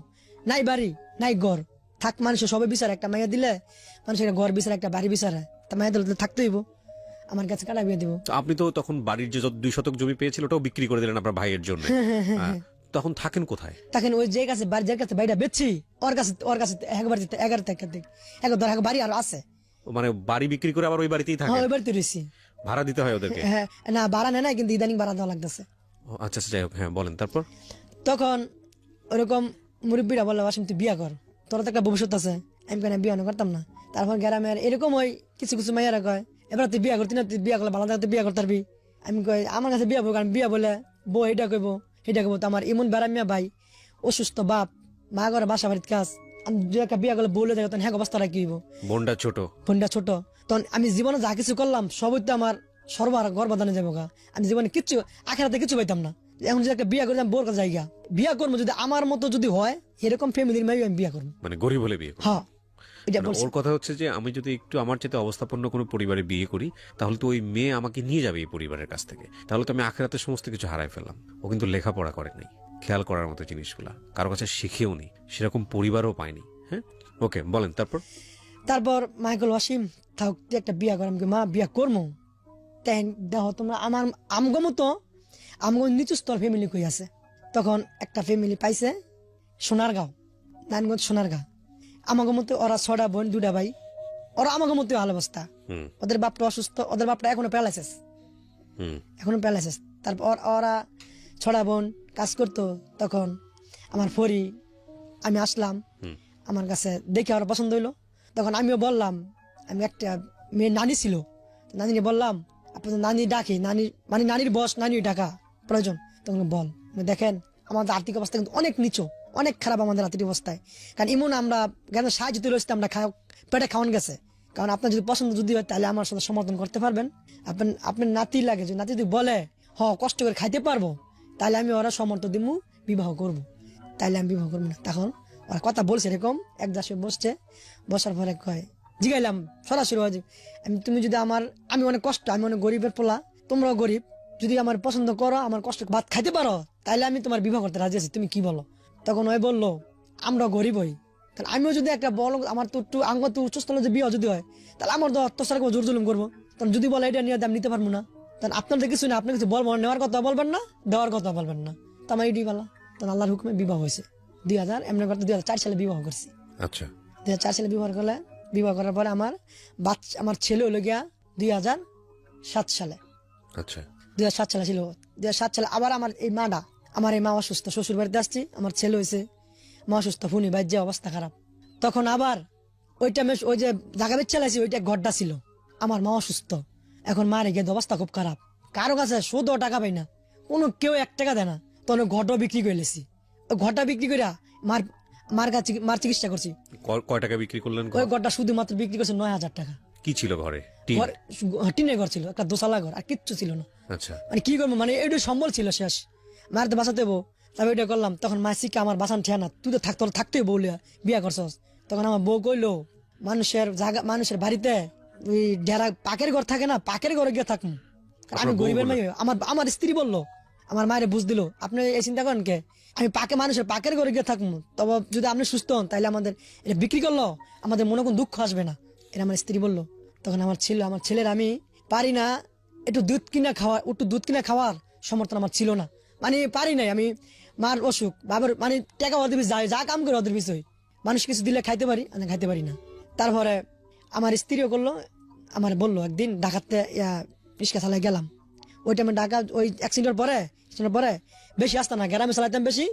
নাই বাড়ি নাই ঘর থাক। মানুষের সবাই বিচারে একটা মাইয়া দিলে, মানুষের ঘর বিচারে একটা বাড়ি বিচারে, তা মাইয়া দিলে থাকতে হইব, আমার কাছে কাটা বিয়া দিব। আপনি তো তখন বাড়ির যে 2 শতক জমি পেয়েছিল ওটাও বিক্রি করে দিলেন আপনার ভাইয়ের জন্য। তখন থাকেন কোথায়? তখন ওই যে কাছে যার কাছে বাড়িটা বেচছি ওর কাছে 11 টাকা বাড়ি আর আছে। মানে বাড়ি বিক্রি করে আবার ওই বাড়িতেই থাকে? ওই বাড়িতে রয়েছি, ভাড়া দিতে হয় ওদেরকে? হ্যাঁ, না ভাড়া নেয় না, কিন্তু ইদানিং ভাড়া দেওয়া লাগতেছে। আচ্ছা যাই হোক, হ্যাঁ বলেন তারপর। তখন ওরকম মুরব্বীরা বললো ওয়াসিম তুই বিয়া কর, তোর তো একটা ভবিষ্যৎ আছে, আমি কেন বিয়ে করতাম না। তারপর গ্রামের এরকম ওই কিছু কিছু মাইয়ারা কয় এবার তুই বিয়ে করতি না, তুই বিয়ে করলে ভালো থাকতে বিয়ে করতে পারবি। আমি কই আমার কাছে বিয়ে কারণ বিয়ে বলে বউ এটা কইব সেটা কইব। তো আমার এমন বেড়ামিয়া ভাই, অসুস্থ বাপ, মা ঘরে বাসা বাড়ির কাজ, আমি দু একটা বিয়ে করলে বলে দেয় তখন হ্যাঁ অবস্থা রাখি হইব। বোনটা ছোট, বোনটা ছোট, তখন আমি জীবনে যা কিছু করলাম সবই তো আমার সর্বার গর্বদানে যাবো গা। আমি জীবনে কিচ্ছু আখেরাতে কিছু পাইতাম না। এখন যদি একটা বিয়ে করতাম বোর কাছে জায়গা বিয়ে করবো, যদি আমার মতো যদি হয় এরকম ফ্যামিলির মেয়ে আমি বিয়ে করবো। মানে গরিব হলে বিয়ে করবে। হ্যাঁ এটা মানে বলছি। ওর কথা হচ্ছে যে আমি যদি একটু আমার চেয়ে অবস্থাপন্ন কোনো পরিবারে বিয়ে করি তাহলে তো ওই মেয়ে আমাকে নিয়ে যাবে এই পরিবারের কাছ থেকে, তাহলে তো আমি আখেরাতে সমস্ত কিছু হারাই ফেললাম। ও কিন্তু লেখাপড়া করে নাই, খেয়াল করার মতো জিনিসগুলা কারো কাছে শিখেও নি, সেরকম পরিবারও পায়নি। হ্যাঁ ওকে বলেন তারপর। তারপর মাইকেল ওয়াসিম থাক তুই একটা বিয়ে কর। আমি মা বিয়ে করবো তাই দেখো তোমরা আমার আমগো মতো আমগো নিচু স্তর ফ্যামিলি কই আছে। তখন একটা ফ্যামিলি পাইছে সোনারগাঁও, নারায়ণগঞ্জ সোনারগাঁও। আমাকে মতো ওরা 6টা বোন 2টা ভাই, ওরা আমাকে মতো ভালো অবস্থা। হুম ওদের বাপটা অসুস্থ, ওদের বাপটা এখনো প্যারালাইসিস, হুম এখনো প্যারালাইসিস। তারপর ওরা 6টা বোন কাজ করতো। তখন আমার ফরি আমি আসলাম, হুম আমার কাছে দেখে ওরা পছন্দ হইলো। তখন আমিও বললাম, আমি একটা মেয়ে নানি ছিল, নানিকে বললাম আপনাদের নানি ডাকি, নানি মানে নানির বয়স নানি ডাকা প্রয়োজন। তখন বল দেখেন আমাদের আর্থিক অবস্থা কিন্তু অনেক নিচু, অনেক খারাপ আমাদের আর্থিক অবস্থায়। কারণ এমন আমরা জ্ঞান সাহায্য তুলে আসতে আমরা পেটে খাওয়ান গেছে। কারণ আপনার যদি পছন্দ যদি হয় তাহলে আমার সাথে সমর্থন করতে পারবেন। আপনার নাতি লাগে, যদি নাতি যদি বলে কষ্ট করে খাইতে পারবো তাহলে আমি ওরা সমর্থন দিব, বিবাহ করব। তাইলে আমি বিবাহ করবো না। তখন ওরা কথা বলছে এরকম, এক দাসে বসছে, বসার পরে কয় জিগাইলাম সরাসরি তুমি যদি আমি অনেক কষ্ট, আমি অনেক গরিবের পোলা, তোমরাও গরিব, যদি আমার পছন্দ করো, আমার কষ্ট ভাত খাইতে পারো তাহলে আমি তোমার বিবাহ করতে রাজি আছি, তুমি কি বলো? তখন ওই বললো আমরা গরিব হই, তাহলে আমিও যদি একটা বলো আমার তো একটু আঙ্গ তো উচ্চস্থলে যে বিয়ে যদি হয় তাহলে আমার তো অত্যাচার করবো, জোর জুলুম করবো। তখন যদি বলে এটা নিয়ে আমি নিতে পারবো না, তাহলে আপনাদের কিছু না, আপনি কিছু বলবো, নেওয়ার কথা বলবেন না, দেওয়ার কথা বলবেন না। তো আমার এটি বলা, তখন আল্লাহর হুকুমে বিবাহ হয়েছে 2000 এমনি করতে 2004 সালে বিবাহ করছি। আচ্ছা 2004 সালে বিবাহ করার পরে আমার ছেলে হলো গিয়া 2007 সালে। আচ্ছা 2007 সালে ছিল। 2007 সালে আবার আমার এই মা অসুস্থ, শ্বশুর বাড়িতে আসছি, আমার ছেলে হয়েছে, মা অসুস্থ, ফোনে বাইর যে অবস্থা খারাপ। তখন আবার ওই টাইমে ওই যে জায়গা বেচ চালাইছি ওইটা ঘরটা ছিল, আমার মা অসুস্থ, এখন মারে গিয়ে অবস্থা খুব খারাপ, কারো কাছে 100 টাকা পাই না, কোনো কেউ 1 টাকা দেয় না। তখন ঘরটা বিক্রি করে লেছি, ওই ঘরটা বিক্রি করে মার চিকিৎসা করছি। কয় টাকা বিক্রি করলেন? ওই ঘরটা শুধুমাত্র বিক্রি করছে 9000 টাকা। কি ছিল ঘরে? টিন? টিনের ঘর ছিল, একটা দোতলা ঘর, আর কিচ্ছু ছিল না। আচ্ছা মানে কি করবো, মানে এটা সম্বল ছিল শেষ, মারতে বাঁচাতে বো, তবে এটা করলাম। তখন মা শিখে আমার বাঁচান ঠিয়া না, তুই তো থাকতে বলিয়া বিয়া করছস। তখন আমার বউ কইলো মানুষের বাড়িতে ওই যারা পাকের ঘর থাকে না, পাকের ঘরে গিয়ে থাকুন। আমি গরিবের মেয়ে, আমার স্ত্রী বললো, আমার মায়ের বুঝ দিল, আপনি এই চিন্তা করেন কে আমি মানুষের পাকের ঘরে গিয়ে থাকবো, তবে যদি আপনি সুস্থ হন তাহলে আমাদের এটা বিক্রি করলো আমাদের মনে কোনো দুঃখ আসবে না, এটা আমার স্ত্রী বললো। তখন আমার ছেলের আমি পারি না একটু দুধ কিনা খাওয়ার সমর্থন আমার ছিল না, মানে পারি নাই। আমি মার অসুখ, বাবার মানে টাকা ওদের পিছিয়ে যা কাম করে ওদের বিষয়, মানুষ কিছু দিলে খাইতে পারি, আমি খাইতে পারি না। তারপরে আমার স্ত্রীও করলো, আমার বললো একদিন ঢাকাতে রিক্সা চালায় গেলাম, ওই টাইমে ঢাকা ওই অ্যাক্সিডেন্টের পরে বেশি আসতাম না, গ্রামে চালাইতাম বেশি,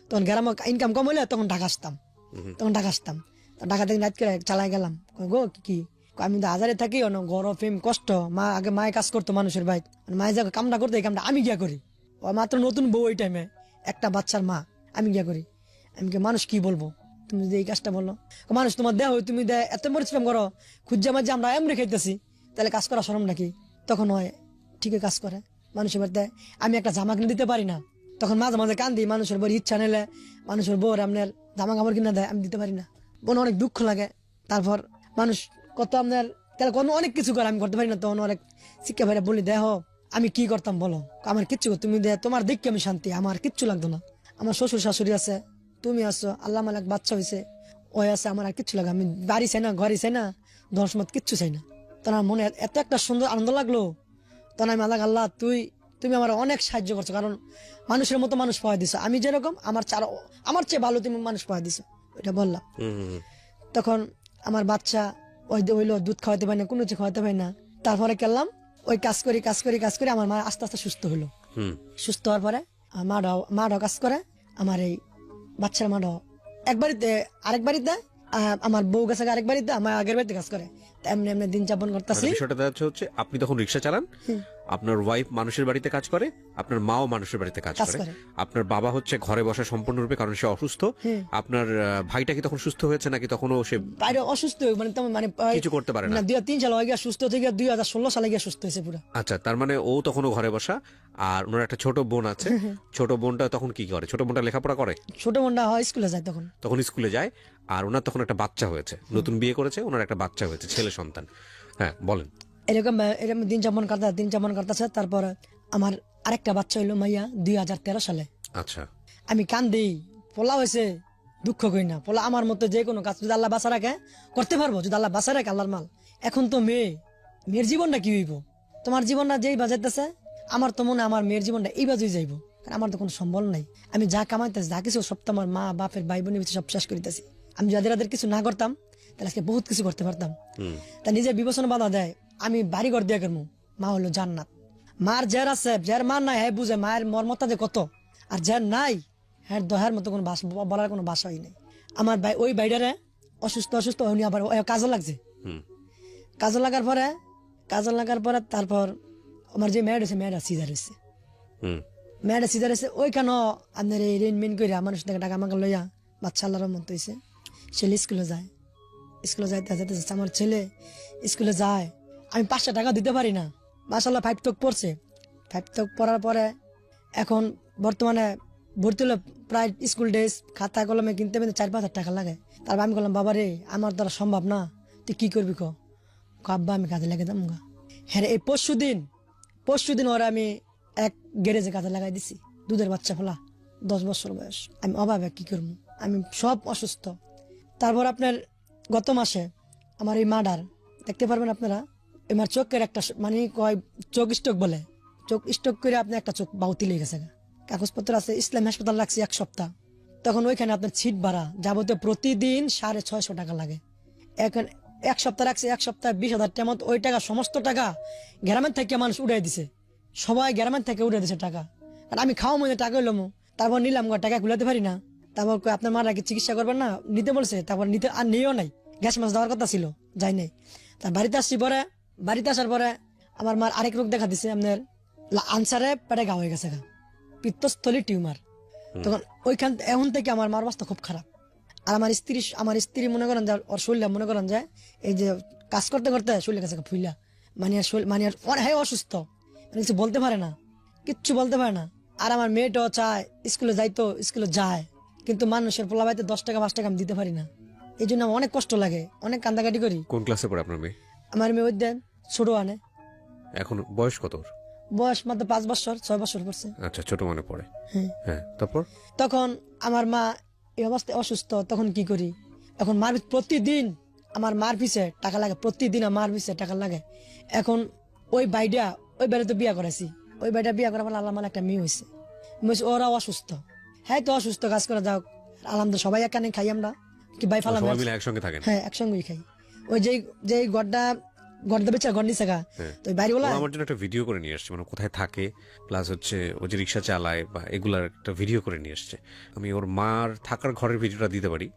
তখন গ্রামে ইনকাম কম হইলে তখন ঢাকা আসতাম। ঢাকা থেকে রাত করে চালাই গেলাম, গো কি আমি তো হাজারে থাকি, গরম ফেম কষ্ট, আগে মায়ে কাজ করতো মানুষের বাইক, মায়ে যা কামটা করতো এই কামটা আমি গিয়া করি, ও মাত্র নতুন বউ ওই টাইমে, একটা বাচ্চার মা, আমি গিয়া করি। আমি মানুষ কি বলবো তুমি যদি এই কাজটা বললো, মানুষ তোমার দেহ তুমি এত পরিশ্রম করো, খুঁজে মাঝে আমরা এমনি খাইতেছি, তাহলে কাজ করা শরম নাকি? তখন হয় ঠিকই কাজ করে মানুষের বাড়িতে। আমি একটা জামা কিনে দিতে পারি না, তখন মাঝে মাঝে কান্দি, মানুষের বউ ইচ্ছা নিলে মানুষের বউর আপনার জামা কাপড় কিনে দেয়, আমি দিতে পারি না, বোন অনেক দুঃখ লাগে। তারপর মানুষ কত আপনার কোনো অনেক কিছু করে আমি করতে পারি না, তখন অনেক শিক্ষা ভাইরা বলি দেহ আমি কি করতাম বলো, আমার কিচ্ছু তুমি তোমার দেখি আমি শান্তি, আমার কিচ্ছু লাগতো না। আমার শ্বশুর শাশুড়ি আছে, তুমি আছো, আল্লাহ মালাক বাচ্চা হয়েছে, ওই আছে, আমার আর কিচ্ছু লাগে, আমি বাড়ি চাই না, ঘরে চাই না, দশমত কিচ্ছু চাই না। তখন আমার মনে এত একটা সুন্দর আনন্দ লাগলো, তখন আমি আল্লাহ তুমি আমার অনেক সাহায্য করছো, কারণ মানুষের মতো মানুষ পাওয়া দিছো, আমি যেরকম আমার চেয়ে ভালো তুমি মানুষ পাওয়া দিছো, ওইটা বললাম। তখন আমার বাচ্চা হইলো, দুধ খাওয়াতে পারি না, কোনো কিছু খাওয়াতে পারি না। তারপরে করলাম ওই কাজ করি আমার মা আস্তে আস্তে সুস্থ হলো। সুস্থ হওয়ার পরে মাটাও কাজ করে, আমার এই বাচ্চার মাটাও এক বাড়িতে আরেক বাড়িতে আমার বউ গেছে আরেক বাড়িতে, আমার আগের বাড়িতে কাজ করে। তা এমনি এমনি দিন যাপন করতেছি। মানে বিষয়টা দেখা যাচ্ছে হচ্ছে আপনি তখন রিক্সা চালান, আপনার ওয়াইফ মানুষের বাড়িতে কাজ করে, আপনার মাও মানুষের বাড়িতে কাজ কাজ করে, করে। আপনার বাবা হচ্ছে ঘরে বসা সম্পূর্ণরূপে কারণ সে অসুস্থ। আপনার ভাইটা কি তখন সুস্থ হয়েছে নাকি তখনও সে বাইরে অসুস্থ মানে তেমন মানে কিছু করতে পারে না? না 2003 সালে হয়ে গিয়া সুস্থ থেকে 2016 সালে গিয়া সুস্থ হয়েছে পুরো। আচ্ছা, তার মানে ও তখনও ঘরে বসা। আর ওনার একটা ছোট বোন আছে, ছোট বোনটা তখন কি করে? ছোট বোনটা লেখাপড়া করে, ছোট বোনটা হয় স্কুলে যায় তখন। তখন স্কুলে যায়। আর ওনার তখন একটা বাচ্চা হয়েছে, নতুন বিয়ে করেছে, ওনার একটা বাচ্চা হয়েছে, ছেলে সন্তান। হ্যাঁ বলেন। এরকম দিন যাপন করতেছে। তারপর আমার আরেকটা বাচ্চা হইলো মাইয়া 2013 সালে। আচ্ছা, আমি কান্দি, পোলা হয়েছে, দুঃখ করি না। পোলা আমার মতো যে কোনো কাজ যদি আল্লাহ বাঁচা রাখে করতে পারবো, যদি আল্লাহ বাঁচা রাখে আল্লাহর মাল। এখন তো মেয়ের জীবনটা কি হইব? তোমার জীবনটা যেই বাজাইতেছে, আমার তো মনে হয় আমার মেয়ের জীবনটা এই বাজেই যাইবো। কারণ আমার তো কোনো সম্বল নাই। আমি যা কামাইতেছি, যা কিছু সব তো আমার মা বাপের ভাই বোনের সব শেষ করিতেছি। আমি যাদের কিছু না করতাম তাহলে আজকে বহুত কিছু করতে পারতাম। তা নিজের বিবেচনা বাধা দেয়। আমি বাড়ি ঘর দিয়া করবো, মা হলো জান্নাত। মার যার আছে, যার মার নাই হ্যাঁ বুঝে মায়ের মর্মতা যে কত, আর যার নাই হ্যাঁ দহার মতো কোনো বলার কোনো ভাষাই নেই। আমার ভাই ওই বাইডারে অসুস্থ উনি আবার কাজও লাগছে। কাজল লাগার পরে তারপর আমার যে মেয়ের হয়েছে, মেয়েরা সিজার হয়েছে ওইখানে আপনার এই রেনমেন্ট করে মানুষ থেকে টাকা আমাকে লইয়া বাচ্চা আল্লাহর মতো হয়েছে। ছেলে স্কুলে যাইতে আমার ছেলে স্কুলে যায়, আমি 500 টাকা দিতে পারি না। মাশাআল্লাহ 5 তক পড়ছে। 5 তক পড়ার পরে এখন বর্তমানে ভর্তি হলে প্রায় স্কুল ড্রেস খাতা কলমে কিনতে 4-5 হাজার টাকা লাগে। তারপর আমি বললাম বাবা রে আমার দ্বারা সম্ভব না, তুই কি করবি আব্বা আমি কাজে লাগে দাম গা। হ্যাঁ এই পরশু দিন ওরা আমি এক গ্যারেজে কাজে লাগাই দিছি। দুধের বাচ্চা ফেলা 10 বছর বয়স। আমি অভাবে কি করবো, আমি সব অসুস্থ। তারপর আপনার গত মাসে আমার এই মার্ডার দেখতে পারবেন আপনারা। আমার চোখের একটা মানে কয় চোখ স্ট্রোক বলে, চোখ স্ট্রোক করে আপনি একটা চোখ বাউতি লেগে গেছে। কাগজপত্র আছে, ইসলাম হাসপাতাল লাগছে 1 সপ্তাহ। তখন ওইখানে আপনার ছিট ভাড়া যাবতীয় প্রতিদিন 650 টাকা লাগে। এখন 1 সপ্তাহ রাখছে, 1 সপ্তাহে 20,000 টাকা মতো। ওই টাকা সমস্ত টাকা গ্রামের থেকে মানুষ উড়াই দিছে, সবাই গ্রামের থেকে উড়ে দিছে টাকা। আর আমি খাওয়া মধ্যে টাকা হইলাম, তারপর নিলাম টাকা গুলাতে পারি না। তারপর আপনার মারা কি চিকিৎসা করবেন না, নিতে বলছে। তারপর নিতে আর নিয়েও নাই, গ্যাস মাছ দেওয়ার কথা ছিল, যাই নাই। তার বাড়িতে আসার পরে আমার মার আরেক রোগ দেখা দিছে, আপনার আনসারে পেটে ঘা হয়ে গেছে, পিত্তস্থলী টিউমার। তখন ওইখান এখন থেকে আমার মার অবস্থা খুব খারাপ। আর আমার স্ত্রী মনে করেন যে ওর শরীর মনে করেন যে এই যে কাজ করতে করতে শরীর কাছে ফুইলা মানে হ্যাঁ অসুস্থ, মানে কিছু বলতে পারে না, কিচ্ছু বলতে পারে না। আর আমার মেয়েটাও চায় স্কুলে যাইতো, স্কুলে যায়, কিন্তু মানুষের পোলা বাইতে 10 টাকা 5 টাকা আমি দিতে পারি না। এই জন্য আমার অনেক কষ্ট লাগে, অনেক কান্দাকাটি করি। কোন ক্লাসে পড়ে আপনার মেয়ে? আমার মেয়ে ওই দেন ছোট আনে। এখন বয়স কত? বয়স মাত্র 5 বছর 6 বছর পড়ছে। আচ্ছা, ছোট মানে পড়ে। হ্যাঁ, তারপর তখন আমার মা এই অবস্থায় অসুস্থ, তখন কি করি? এখন প্রতিদিন আমার মার পিছে টাকা লাগে, প্রতিদিন আমার পিছে টাকা লাগে। এখন ওই বাড়িতে বিয়া করাইছি, ওই বাড়িটা বিয়া করার পর আল্লাহ একটা মেয়ে হয়েছে। ওরা অসুস্থ, হ্যাঁ তো অসুস্থ, কাজ করে যাও আলহামদুলিল্লাহ। সবাই এখানে খাই আমরা, কি ভাই ফালাম সবাই মিলে একসঙ্গে থাকেন? হ্যাঁ একসঙ্গেই খাই। ওই যে গড়টা বেচা গড় নিছে গা, তো বাড়ি বলা আমার জন্য একটা ভিডিও করে নিয়ে আসছে, মানে কোথায় থাকে, প্লাস হচ্ছে ও যে রিক্সা চালায় বা এগুলার একটা ভিডিও করে নিয়ে আসছে। আমি ওর মার থাকার ঘরের ভিডিওটা দিতে পারি।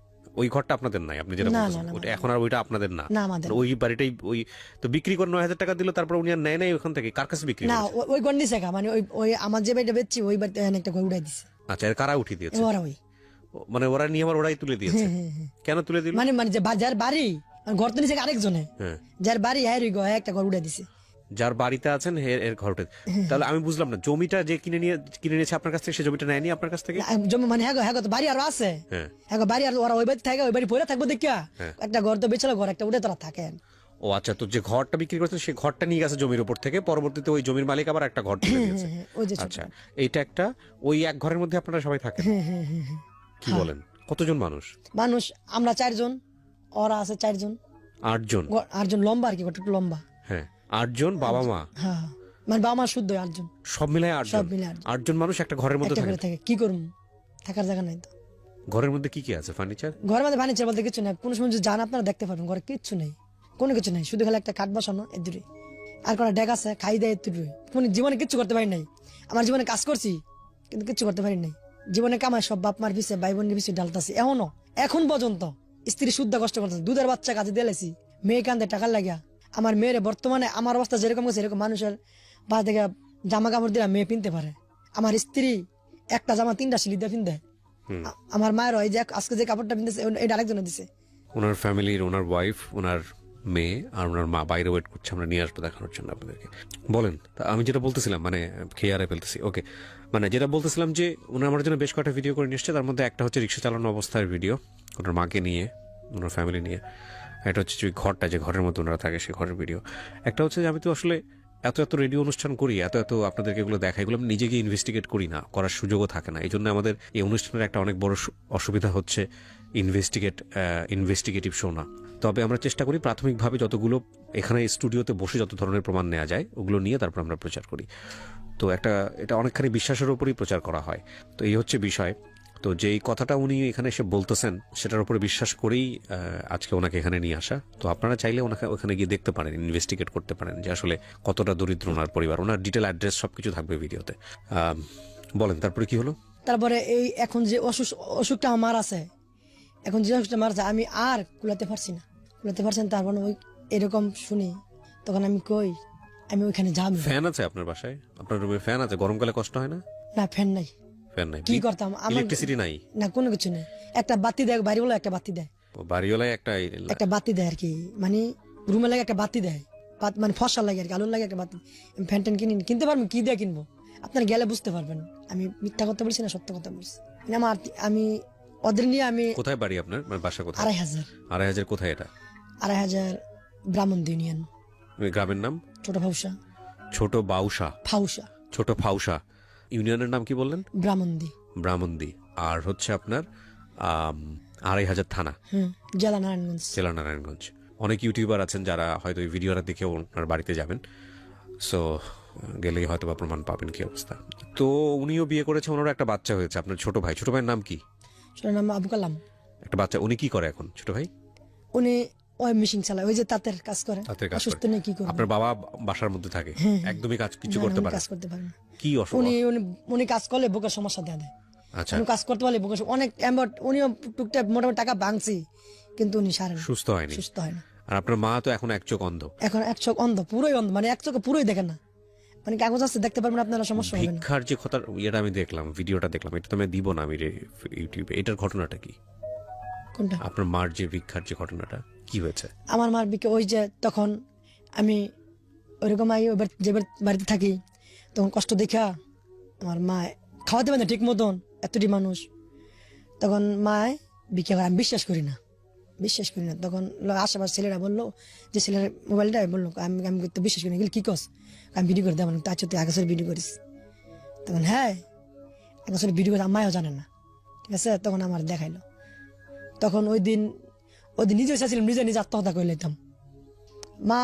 ওই ঘরটা আপনাদের নাই, আপনি যেটা বলছেন ওটা এখন আর ওইটা আপনাদের না। ওই বাড়িটাই ওই তো বিক্রি করে 9,000 টাকা দিল, তারপর উনি আর নেয় নাই ওখান থেকে। কার কাছে বিক্রি? না ওই গড় নিছে গা, মানে ওই আমার যে বাড়িটা বেচছি ওই বাড়িতে একটা ঘর উড়াই দিছে। আচ্ছা, এর কারা উঠিয়ে দিয়েছে? ওরা ওই মানে ওরা নিয়ে আবার ওরাই তুলে দিয়েছে? কেন তুলে দিল? মানে যে যার বাড়ি ঘর তো নিছে আরেকজনে, যার বাড়ি হ্যাঁ একটা ঘর উড়াই দিছে। যার বাড়িতে আছেন এর ঘরটা। তাহলে আমি বুঝলাম না, জমিটা যে কিনে নিয়েছে আপনার কাছ থেকে, সে জমিটা নেয়নি আপনার কাছ থেকে? জমি মানে হ্যাঁ তো বাড়ি আরো আছে, হ্যাঁ বাড়ি আর ওরা ওই বাড়ি থাকে, ওই বাড়ি পড়ে থাকবো দেখিয়া একটা ঘর তো বেচালো, ঘর একটা উঠে তারা থাকেন। ও আচ্ছা, তো যে ঘরটা বিক্রি করছে সেই ঘরটা নিয়ে গেছে জমির উপর থেকে, পরবর্তীতে ওই জমির মালিক আবার একটা ঘর তুলে দিয়েছে। আচ্ছা, এইটা একটা ওই এক ঘরের মধ্যে আপনারা সবাই থাকেন? কি বলেন? কতজন মানুষ? আমরা 4 জন, ওরা আছে 4 জন। 8 জন? 8 জন লম্বা আর কি, একটু লম্বা। হ্যাঁ, 8 জন বাবা মা? হ্যাঁ, মানে বাবা মা শুদ্ধ 8 জন, সব মিলাই 8 জন। 8 জন মানুষ একটা ঘরের মধ্যে থাকে। কি করবো, থাকার জায়গা নাই তো। ঘরের মধ্যে কি কি আছে? ফার্নিচার? ঘরের মধ্যে ফার্নিচার বলতে কিছু নাই, কোনো সময় যান আপনারা দেখতে পারবেন, ঘরে কিচ্ছু নেই, কোনো কিছু নেই, শুধু খালি একটা খাট বসানো এদুরে, আর কোনো ডেক আছে, খাই দেয় এদুরে। কোনো জীবনে কিচ্ছু করতে পারি নাই। আমার জীবনে কাজ করছি কিন্তু কিচ্ছু করতে পারি নাই। জীবনে কামাই সব বাপ মার পিছে, ভাই বোনের পিছিয়ে ডালতাছি, এখন পর্যন্ত স্ত্রী শুদ্ধ কষ্ট করতেছে, দুধের বাচ্চা কাজে দিয়েছি, মেয়ে কান্দে টাকার লাগিয়া। আমার মেয়ের বর্তমানে আমার অবস্থা যেরকম আছে এরকম মানুষের বাস থেকে জামা কাপড় দিলে মেয়ে পিনতে পারে। আমার স্ত্রী একটা জামা 3টা সিলি দিয়ে পিনতে। আমার মায়ের এই যে আজকে যে কাপড়টা পিনতেছে এটা আরেকজনে দিছে। ওনার ফ্যামিলির, ওনার ওয়াইফ, ওনার মেয়ে আর ওনার মা বাইরে ওয়েট করছে, আমরা নিয়ে আসবো দেখানোর জন্য আপনাদেরকে। বলেন, তা আমি যেটা বলতেছিলাম, মানে খেয়ে আরে ফেলতেছি, ওকে, মানে যেটা বলতেছিলাম যে ওনার আমার জন্য বেশ কয়েকটা ভিডিও করে নিয়ে এসছে। তার মধ্যে একটা হচ্ছে রিক্সা চালানো অবস্থার ভিডিও, ওনার মাকে নিয়ে, ওনার ফ্যামিলি নিয়ে। একটা হচ্ছে যে ঘরটা, যে ঘরের মধ্যে ওনারা থাকে, সেই ঘরের ভিডিও। একটা হচ্ছে যে আমি তো আসলে এত এত রেডিও অনুষ্ঠান করি, এত এত আপনাদেরকে এগুলো দেখাই, এগুলো আমি নিজে গিয়ে ইনভেস্টিগেট করি না, করার সুযোগও থাকে না। এই জন্য আমাদের এই অনুষ্ঠানের একটা অনেক বড় অসুবিধা হচ্ছে ইনভেস্টিগেটিভ শো না। তবে আমরা চেষ্টা করি প্রাথমিকভাবে যতগুলো এখানে স্টুডিওতে বসে যত ধরনের প্রমাণ নেওয়া যায় ওগুলো নিয়ে তারপর আমরা প্রচার করি। তো এটা অনেকখানি বিশ্বাসের উপরই প্রচার করা হয়। তো এই হচ্ছে বিষয়। তো যেই কথাটা উনি এখানে এসে বলতেছেন সেটার উপরে বিশ্বাস করেই আজকে ওনাকে এখানে নিয়ে আসা। তো আপনারা চাইলে ওনাকে ওখানে গিয়ে দেখতে পারেন, ইনভেস্টিগেট করতে পারেন যে আসলে কতটা দরিদ্র ওনার পরিবার। ওনার ডিটেল অ্যাড্রেস সবকিছু থাকবে ভিডিওতে। বলেন তারপরে কি হলো? তারপরে এই এখন যে অসুখটা আমার আছে, এখন যে অসুখটা আমার আছে আমি আর কুলাতে পারছি না। তারপর ওই এরকম শুনি, তখন আমি কই আমি ওইখানে যাবো। ফ্যান আছে আপনার বাসায়? আপনার রুমে ফ্যান আছে? গরমকালে কষ্ট হয় না? না, ফ্যান নাই। ফ্যান নাই? কি করতাম? আমার ইলেকট্রিসিটি নাই? না, কোনো কিছু নেই। একটা বাতি দেয়, বাড়ি বলে একটা বাতি দেয়, বাড়িওয়ালায় একটা বাতি দেয় আর কি, মানে রুমে লাগে একটা বাতি দেয়, মানে ফসল লাগে আর কি, আলুর লাগে একটা বাতি। ফ্যান ট্যান কিনতে পারবেন, কি দিয়ে কিনবো? আপনার গেলে বুঝতে পারবেন আমি মিথ্যা কথা বলছি না সত্য কথা বলছি। আমি ওদের নিয়ে আমি। কোথায় বাড়ি আপনার, মানে বাসা কোথায়? 2500। 2500 কোথায় এটা? 2500 ব্রাহ্মণ ইউনিয়ন। গ্রামের নাম? ছোট ফাউসা। ছোট ফাউসা ইউনিয়নের নাম কি বললেন? ব্রাহ্মণদি। আর হচ্ছে আপনার 2500 থানা, জেলা নারায়ণগঞ্জ। অনেক ইউটিউবার আছেন যারা হয়তো এই ভিডিওটা দেখে ওনার বাড়িতে যাবেন, সো গেলেই হয়তো বা প্রমাণ পাবেন কি অবস্থা। তো উনিও বিয়ে করেছে, ওনারও একটা বাচ্চা হয়েছে। আপনার ছোট ভাইয়ের নাম কি? নাম আবু কালাম। একটা বাচ্চা। উনি কি করে এখন ছোট ভাই? উনি ওই মেশিন চালায়, ওই যে তাঁতের কাজ করে। অসুস্থ নেই, কি করে? আপনার বাবা বাসার মধ্যে থাকে, একদমই কিছু করতে পারে না? কি অসুখ? উনি কাজ করলে বুকের সমস্যা দেয়। আচ্ছা, উনি কাজ করতে পারলে বুকের অনেক উনিও টুকটাক মোটামুটি টাকা ভাঙছি, কিন্তু উনি সুস্থ হয় না। আর আপনার মা তো এখন এক চোখ অন্ধ। এখন এক চোখ অন্ধ, পুরোই অন্ধ, মানে এক চোখে পুরোই দেখেন না, মানে কাগজ আছে দেখতে পারবেন আপনারা, সমস্যা হবে না। ভিক্ষার যে কথা, এটা আমি দেখলাম, ভিডিওটা দেখলাম, এটা তো আমি দিব না আমি ইউটিউবে। এটার ঘটনাটা কি? কোনটা? আপনার মার যে ভিক্ষার যে ঘটনাটা, কি হয়েছে? আমার মার ভিক্ষা ওই যে তখন আমি ওইরকম যে বাড়িতে থাকি, তখন কষ্ট দেখা আমার মা খাওয়াতে পারে না ঠিক মতন, এতটি মানুষ। তখন মায় ভিক্ষা করে, আমি বিশ্বাস করি না। তখন আশেপাশে ছেলেরা বললো, যে ছেলের মোবাইলটা বললো, আমি তো বিশ্বাস করি না। কি কস? আমি ভিডিও করে দেবো, তার তুই আকাশের ভিডিও করিস। তখন হ্যাঁ, আকাশের ভিডিও করে মায়ও জানে না, ঠিক আছে। তখন আমার দেখাইলো। তখন ওই দিন নিজে চাইছিলাম, নিজে আত্মহত্যা করে নিতাম। মা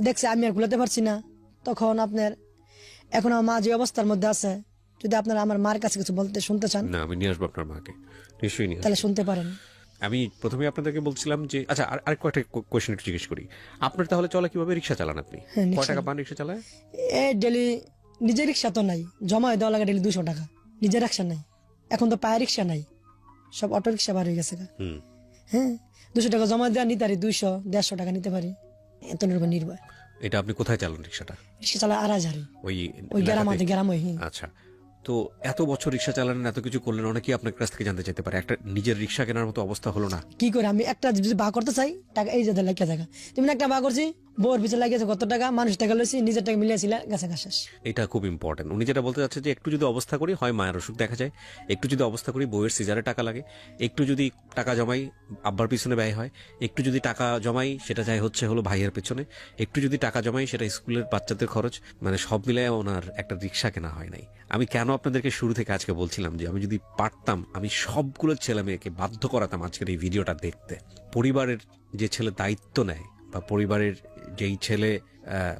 দেখছে আমি আর ভুলাতে পারছি না। তখন আপনার এখন আমার মা যে অবস্থার মধ্যে আছে, যদি আপনারা আমার মার কাছে কিছু শুনতে চান, না আমি নিয়ে আসবো আপনার মাকে, নিশ্চয়ই নিয়ে আসবো। তাহলে শুনতে পারেন। আমি প্রথমে আপনাদেরকে বলছিলাম যে, আচ্ছা আর কয়েকটা কোয়েশ্চেন একটু জিজ্ঞেস করি। আপনার তাহলে চলে কিভাবে? রিক্সা চালান আপনি? কয় টাকা পান রিক্সা চালায়? ডেলি নিজের রিক্সা তো নাই, জমায় দেওয়া লাগে ডেলি 200 টাকা। নিজের রিক্সা নাই, এখন তো পায়ে রিক্সা নাই, সব অটো রিক্সা বার হয়ে গেছে। হ্যাঁ, 200 টাকা জমা দেওয়া নিতে পারি, 200-150 টাকা নিতে পারি, এত নির্ভর। এটা আপনি কোথায় চালান রিক্সাটা? রিক্সা চালা 2500 ওই গ্রাম। আচ্ছা, তো এত বছর রিক্সা চালালেন, এত কিছু করলেন, অনেকেই আপনার কাছ থেকে জানতে চাইতে পারে, একটা নিজের রিক্সা কেনার মতো অবস্থা হলো না? কি করে আমি একটা যদি বা করতে চাই, টাকা এই যে লাগিয়ে টাকা, তুমি একটা বা করছি, বউর পিছনে লাগিয়েছে কত টাকা, মানুষ টাকা লইছি, নিজের টাকা মিলিয়েছিল, গেছে শেষ। এটা খুব ইম্পর্টেন্ট। উনি যেটা বলতে চাচ্ছে যে একটু যদি অবস্থা করি, হয় মায়ের অসুখ দেখা যায়, একটু যদি অবস্থা করি বউয়ের সিজারে টাকা লাগে, একটু যদি টাকা জমাই আব্বার পিছনে ব্যয় হয়, একটু যদি টাকা জমাই সেটা যায় হলো ভাইয়ের পেছনে, একটু যদি টাকা জমাই সেটা স্কুলের বাচ্চাদের খরচ, মানে সব মিলায় ওনার একটা রিক্সা কেনা হয় নাই। আমি কেন আপনাদেরকে শুরু থেকে আজকে বলছিলাম যে আমি যদি পারতাম আমি সবগুলো ছেলে মেয়েকে বাধ্য করাতাম আজকের এই ভিডিওটা দেখতে। পরিবারের যে ছেলে দায়িত্ব নেয়, বা পরিবারের যেই ছেলে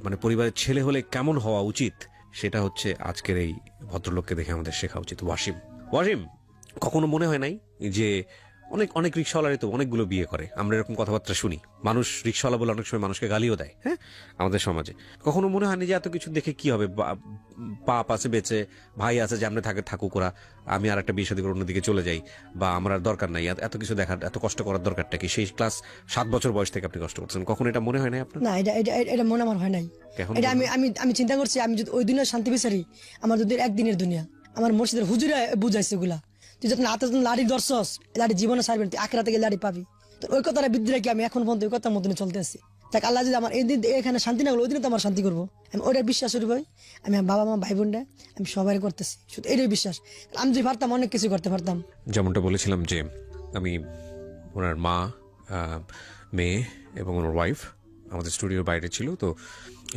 মানে পরিবারের ছেলে হলে কেমন হওয়া উচিত, সেটা হচ্ছে আজকের এই ভদ্রলোককে দেখে আমাদের শেখা উচিত। ওয়াসিম, কখনো মনে হয় নাই যে অনেক অনেক রিক্সাওয়ালারই তো অনেকগুলো বিয়ে করে, আমরা এরকম কথাবার্তা শুনি। মানুষ রিক্সাওয়ালা বলে অনেক সময় মানুষকে গালিও দেয়, হ্যাঁ, আমাদের সমাজে। কখনো মনে হয়নি যে এত কিছু দেখে কি হবে, বাপ আছে বেঁচে, ভাই আছে যে আমরা থাকুক ওরা, আমি আর একটা বিয়ে শাদী করে অন্যদিকে চলে যাই, বা আমার আর দরকার নাই এত কিছু দেখার, এত কষ্ট করার দরকারটা কি? সেই ক্লাস 7 বছর বয়স থেকে আপনি কষ্ট করছেন, কখনো এটা মনে হয় না আপনার? না, এটা মনে আমার হয় নাই। কেমন এটা আমি চিন্তা করছি, আমি যদি ওই দুনিয়ার শান্তি বিচারি, আমার যদি একদিনের দুনিয়া, আমার মসজিদের হুজুরা বুঝাইছে ওগুলা, তুই যখন হাতে যখন লাড়ি ধরছস, লাড়ি জীবনে ছাড়বেন, তুই আখেরাতে গিয়ে লাড়ি পাবি। তো ওই কথাটা বৃদ্ধি রাখি আমি এখন পর্যন্ত ওই কথার মতনে চলতে আছি। তাই আল্লাহ যদি আমার এই দিন এখানে শান্তি না হলো, ওই দিনে তো আমার শান্তি করবো। আমি ওইটার বিশ্বাস করি ভাই, আমি আমার বাবা মা ভাই বোনরা আমি সবাই করতেছি, শুধু এটাই বিশ্বাস। আমি যদি পারতাম অনেক কিছু করতে পারতাম। যেমনটা বলেছিলাম যে আমি ওনার মা, মেয়ে এবং ওনার ওয়াইফ আমাদের স্টুডিওর বাইরে ছিল, তো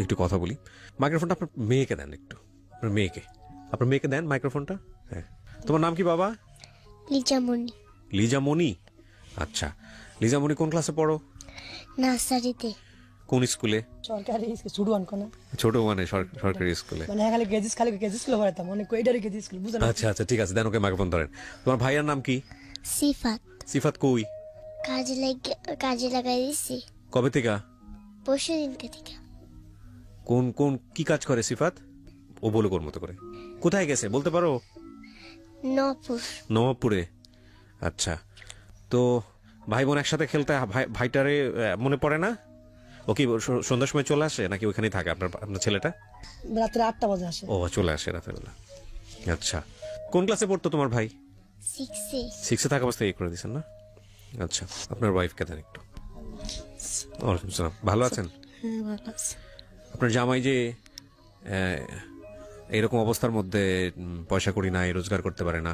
একটু কথা বলি। মাইক্রোফোনটা আপনার মেয়েকে দেন, একটু আপনার মেয়েকে দেন মাইক্রোফোনটা। হ্যাঁ, তোমার নাম কি বাবা? লিজামণি। লিজামণি, আচ্ছা। লিজামণি কোন ক্লাসে পড়ো? নার্সারিতে। কোন স্কুলে? সরকারি শুরু আনকো না, ছোট মানে সরকারি স্কুলে। মানে খালি কেজি স্কুলে পড়াতাম, অনেক এটারই কেজি স্কুল, বুঝলেন? আচ্ছা আচ্ছা, ঠিক আছে, দেন ওকে মাইক্রোফোন ধরেন। তোমার ভাইয়ার নাম কি? সিফাত। সিফাত কই? কাজে লাগাই দিছি কবে থেকে? পরশু দিনকে থেকে। কোন কি কাজ করে সিফাত? ও বলে কোন মতো করে। কোথায় গেছে বলতে পারো? নপুর। নবাবপুরে, আচ্ছা। তো ভাই বোন একসাথে খেলতে, ভাইটারে মনে পড়ে না? ও কি সন্ধ্যার সময় চলে আসে নাকি ওইখানেই থাকে আপনার ছেলেটা? রাত্রে 8টা বাজে আসে। ও, চলে আসে রাতের বেলা, আচ্ছা। কোন ক্লাসে পড়তো তোমার ভাই? 6-এ থাকা অবস্থায় করে দিয়েছেন না? আচ্ছা, আপনার ওয়াইফকে দেন একটু। ওয়ালাইকুম সালাম, ভালো আছেন? হ্যাঁ, ভালো আছে। আপনার জামাই যে এরকম অবস্থার মধ্যে পয়সা করি নাই, রোজগার করতে পারে না,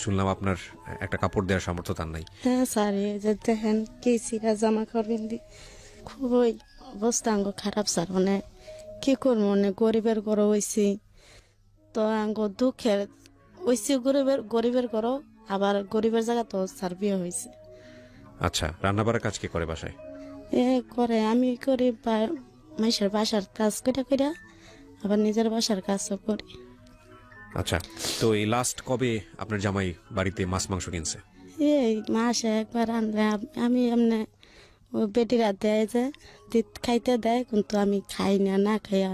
শুনলাম আপনার একটা কাপড় দেওয়ার সামর্থ্য তার নাই। হ্যাঁ স্যার, এই যে দেখেন কেসিরা জামা কাপড় খুবই অবস্থা আঙ্গ খারাপ স্যার। মানে কি করবো, মানে গরিবের ঘর হয়েছি, তো আঙ্গ দুঃখের হয়েছি, গরিবের ঘর, আবার গরিবের জায়গা তো স্যার বিয়ে হয়েছে। আচ্ছা, রান্না বাড়ার কাজ কে করে বাসায়? এ করে, আমি করি মাইসের বাসার কাজ কইরা আবার নিজের বাসার কাজও করি। আচ্ছা, তো এই লাস্ট কবে আপনার জামাই বাড়িতে মাছ মাংস কিনছে? এই মাসে একবার আনলে আমি এমনি ও বেটিরা দেয় যে খাইতে দেয়, কিন্তু আমি খাই না খাইয়া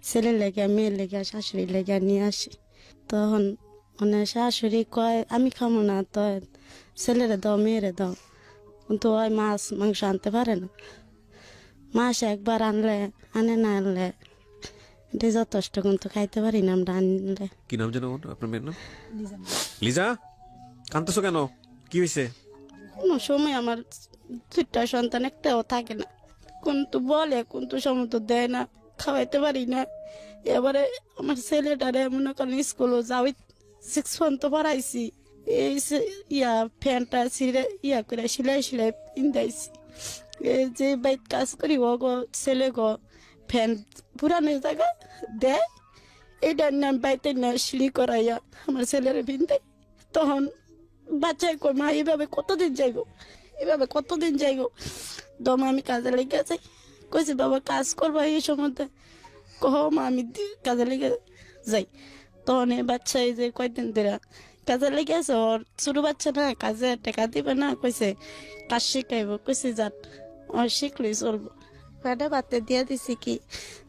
ছেলের লেগে, মেয়ের লেগে, শাশুড়ির লেগে নিয়ে আসি। তখন মানে শাশুড়ি কয় আমি খাবো না, তো ছেলেরে দাও, মেয়েরে দাও, কিন্তু ওই মাছ মাংস আনতে পারে না। মাসে একবার আনে না আনলে এটা যথেষ্ট, কিন্তু খাইতে পারি না আমরা আনলে। কি নাম যেন আপনার মেয়ের নাম? লিজা, কাঁদতেছো কেন? কি হয়েছে? কোনো সময় আমার 2টা সন্তান, একটাও থাকে না, কিন্তু বলে কিন্তু সময় তো দেয় না, খাওয়াইতে পারি না। এবারে আমার ছেলেটারে মনে করেন স্কুলও যাওয়াই 6 পর্যন্ত পড়াইছি, এই ফ্যানটা করে সিলাই পিন্দাইছি। এই যে বাইক কাজ করি, ও গো ছেলে গো ফ্যান পুরানো জায়গা দেয়, এইটার নাম বাইতে না সিঁড়ি করাইয়া আমার ছেলের পিন্দাই। তখন বাচ্চায় কই মা এভাবে কতদিন যাইব, দম আমি কাজে লেগে যাই। কইছি বাবা কাজ করবো এই সময়, কহ মা আমি কাজে লেগে যাই। তখন এই বাচ্চা এই যে কয়দিন ধরে কাজে লেগে আছে, ওর ছোট বাচ্চা না, কাজে টাকা দিবে না, কইছে কাজ শিখাইব। কইছি যান, ওর শিখলেই চলবো। পেটে ভাতে দিয়ে দিছি কি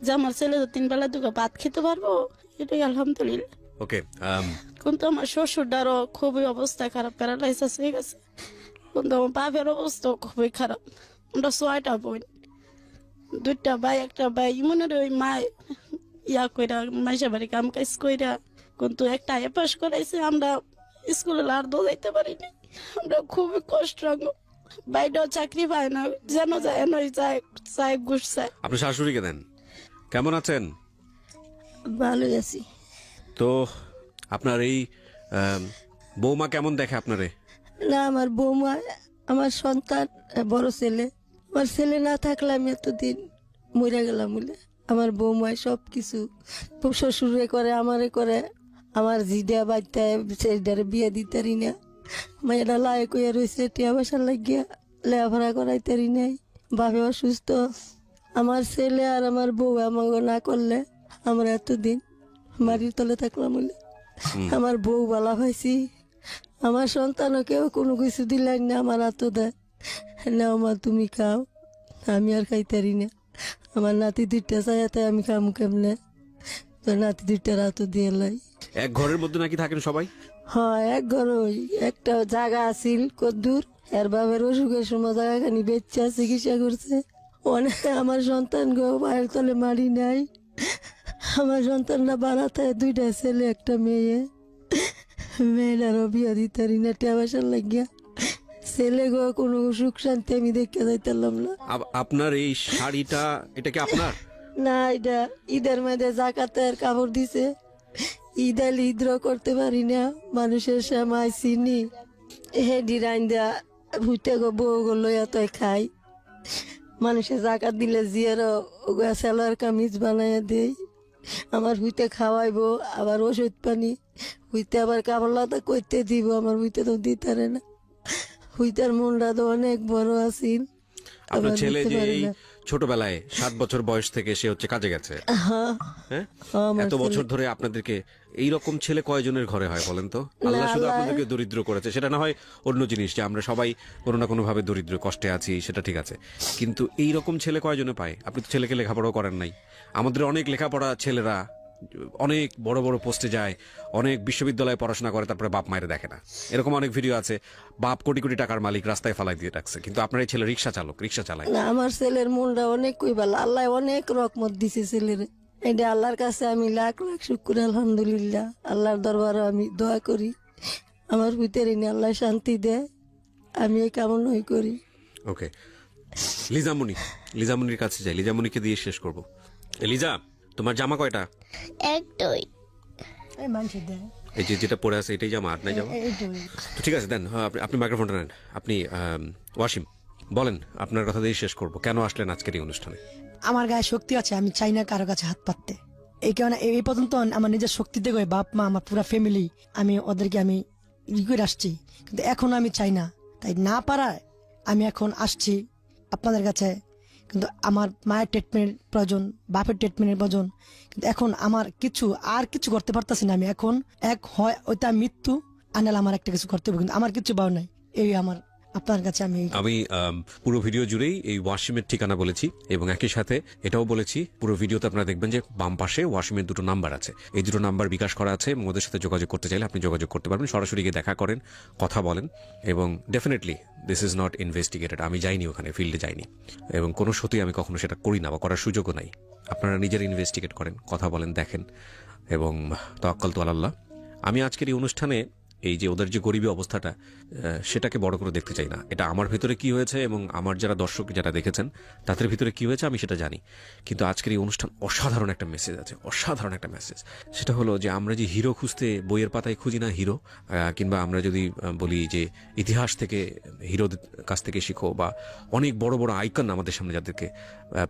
যে আমার ছেলে তো 3 বেলা 2 ভাত খেতে পারবো, এটাই আলহামদুলিল্লাহ। ওকে, কিন্তু আমার শ্বশুরটারও খুবই অবস্থা খারাপ, প্যারালাইসিস হয়ে গেছে। কিন্তু আমার বাপের অবস্থা খুবই খারাপ। আমরা 6টা বোন, 2টা ভাই, একটা ভাই ইমনের ওই মা কইরা মাইসা বাড়ি কাম কাজ কইরা, কিন্তু একটা পাস করাইছে, আমরা স্কুলে আর যাইতে পারিনি। আমরা খুবই কষ্ট, বাইরেও চাকরি পায় না, যেন যায় এনই যায় ঘুষ চায়। আপনি শাশুড়িকে দেন। কেমন আছেন? ভালো আছি। তো আপনার এই বৌমা কেমন দেখে আপনারে? না, আমার বৌমা আমার সন্তান, বড় ছেলে। আমার ছেলে না থাকলে আমি এতদিন মরে গেলাম বলে। আমার বৌমায় সব কিছু শ্বশুরে করে, আমারে করে, আমার জিডা বাচ্চা সেটারে বিয়ে দিতারি না, মেয়েরা লায়ক হয়ে রয়েছে, টিয়া বাসা লাগিয়া লেখাপড়া করাইতারি নাই, বাপে অসুস্থ। আমার ছেলে আর আমার বউ আমাকে না করলে আমরা এতদিন বাড়ির তলে থাকলাম বলে। আমার বউ বালা পাইছি, আমার সন্তানও কেউ কোনো কিছু দিলেন না, আমার হাত দেয়, নাও মা তুমি খাও, আমি আর খাইতারি না। আমার নাতি দুইটা চাইতে আমি খামু কেমনে, তো নাতি দুইটার হাত দিয়ে লাই। এক ঘরের মধ্যে নাকি থাকেন সবাই? হ্যাঁ, এক ঘর ওই একটা জায়গা আছিল কদ্দুর, এর বাবার অসুখের সময় জায়গাখানি বেচা চিকিৎসা করছে। অনেক আমার সন্তান গো পায়ের তলে মারি নাই। আমার সন্তানরা বাড়াতে দুইটা ছেলে একটা মেয়ে, মেয়েরারও বিয়া দিতারি না টেবাসার লাগিয়া। ছেলে গো কোনো সুখ শান্তি আমি দেখতে যাইতাম না। আপনার এই শাড়িটা, এটা কি আপনার? না, এটা ঈদের মধ্যে জাকাতের কাপড় দিছে। ঈদ আল ঈদ্র করতে পারি না, মানুষের সামাই চিনি হেডি রাইন্দা ভুটে গো বউ গো লইয়া তই খাই। মানুষের জাকাত দিলে জিয়ারও সেলার কামিজ বানাইয়া দেই, আমার হুইতে খাওয়াইবো, আবার ওষুধ পানি হুইতে আবার কাপড় লাতা করতে দিব, আমার হুইতে তো দিতারে না। হুইতার মনটা তো অনেক বড় আছিল। আপনার আবার ছেলে দিতে যে পারি এই না। ছোটবেলায় 7 বছর বয়স থেকে সে হচ্ছে কাজে গেছে, হ্যাঁ, হ্যাঁ? আমার এত বছর ধরে আপনাদেরকে এইরকম ছেলে কয়জনের ঘরে হয় বলেন তো? আল্লাহ শুধু আল্লাহ- আপনাদেরকে দরিদ্র করেছে, সেটা না হয় অন্য জিনিস, যে আমরা সবাই কোনো না কোনো ভাবে দরিদ্র কষ্টে আছি, সেটা ঠিক আছে, কিন্তু এই রকম ছেলে কয়জনে পায়? আপনি তো ছেলেকে লেখাপড়াও করেন নাই। আমাদের অনেক লেখাপড়া ছেলেরা অনেক বড় বড় পোস্টে যায়, অনেক বিশ্ববিদ্যালয়ে পড়াশোনা করে, তারপরে বাপ মায়ের দেখে না। এরকম অনেক ভিডিও আছে, বাপ কোটি কোটি টাকার মালিক রাস্তায় ফালাই দিয়ে রাখছে, কিন্তু আপনার এই ছেলে রিক্সা চালক, রিক্সা চালায়। না, আমার ছেলের মনটা অনেক কইবাল, আল্লাহ অনেক রকমত দিছে ছেলের। এটা আল্লাহর কাছে আমি লাখ লাখ শুক্র আলহামদুলিল্লাহ। আল্লাহর দরবারে আমি দোয়া করি আমার ভিতরে আল্লাহ শান্তি দেয়, আমি এই কামনাই করি। ওকে, লিজামণি, লিজামণির কাছে যাই, লিজামণিকে দিয়ে শেষ করব। লিজা, তোমার জামা কয়টা? একটাই। এই মানুষের দেয় এই যে যেটা পরে আছে এটাই জামা, আর নাই জামা? এইটাই। তো ঠিক আছে দেন, হ্যাঁ, আপনি মাইক্রোফোনটা নেন। আপনি ওয়াসিম বলেন, আপনার কথা দিয়ে শেষ করব, কেন আসলেন আজকের এই অনুষ্ঠানে? আমার গায়ে শক্তি আছে, আমি চাই না কারো কাছে হাত পাততে। এই কারণে এই পর্যন্ত আমার নিজের শক্তি দেখে বাপ মা আমার পুরো ফ্যামিলি আমি ওদেরকে আমি করে আসছি, কিন্তু এখন আমি চাই না। তাই না পারায় আমি এখন আসছি আপনাদের কাছে। কিন্তু আমার মায়ের ট্রিটমেন্ট প্রয়োজন, বাপের ট্রিটমেন্টের প্রয়োজন, কিন্তু এখন আমার আর কিছু করতে পারতেছি না। আমি এখন এক হয় ওইটা মৃত্যু, আনাল আমার একটা কিছু করতে হবে, কিন্তু আমার কিছু পাও নাই। এই আমার আপনার কাছে আমি পুরো ভিডিও জুড়েই এই ওয়াসিমের ঠিকানা বলেছি, এবং একই সাথে এটাও বলেছি, পুরো ভিডিওতে আপনারা দেখবেন যে বাম পাশে ওয়াসিমের 2টো নাম্বার আছে। এই 2টো নাম্বার বিকাশ করা আছে, এবং ওদের সাথে যোগাযোগ করতে চাইলে আপনি যোগাযোগ করতে পারবেন। সরাসরি গিয়ে দেখা করেন, কথা বলেন, এবং definitely this is not investigated. আমি যাইনি ওখানে, ফিল্ডে যাইনি, এবং কোনো সত্যি আমি কখনো সেটা করি না বা করার সুযোগও নাই। আপনারা নিজের ইনভেস্টিগেট করেন, কথা বলেন, দেখেন, এবং তাওয়াক্কালতু আলাল্লাহ। আমি আজকের এই অনুষ্ঠানে এই যে ওদের যে গরিবী অবস্থাটা, সেটাকে বড় করে দেখতে চাই না। এটা আমার ভিতরে কি হয়েছে এবং আমার যারা দর্শক যারা দেখেছেন তাদের ভিতরে কি হয়েছে আমি সেটা জানি, কিন্তু আজকের এই অনুষ্ঠান অসাধারণ একটা মেসেজ আছে, অসাধারণ একটা মেসেজ। সেটা হলো যে আমরা যে হিরো খুঁজতে বইয়ের পাতায় খুঁজি না হিরো, কিংবা আমরা যদি বলি যে ইতিহাস থেকে হিরোদের কাছ থেকে শিখো, বা অনেক বড় বড় আইকন আমাদের সামনে যাদেরকে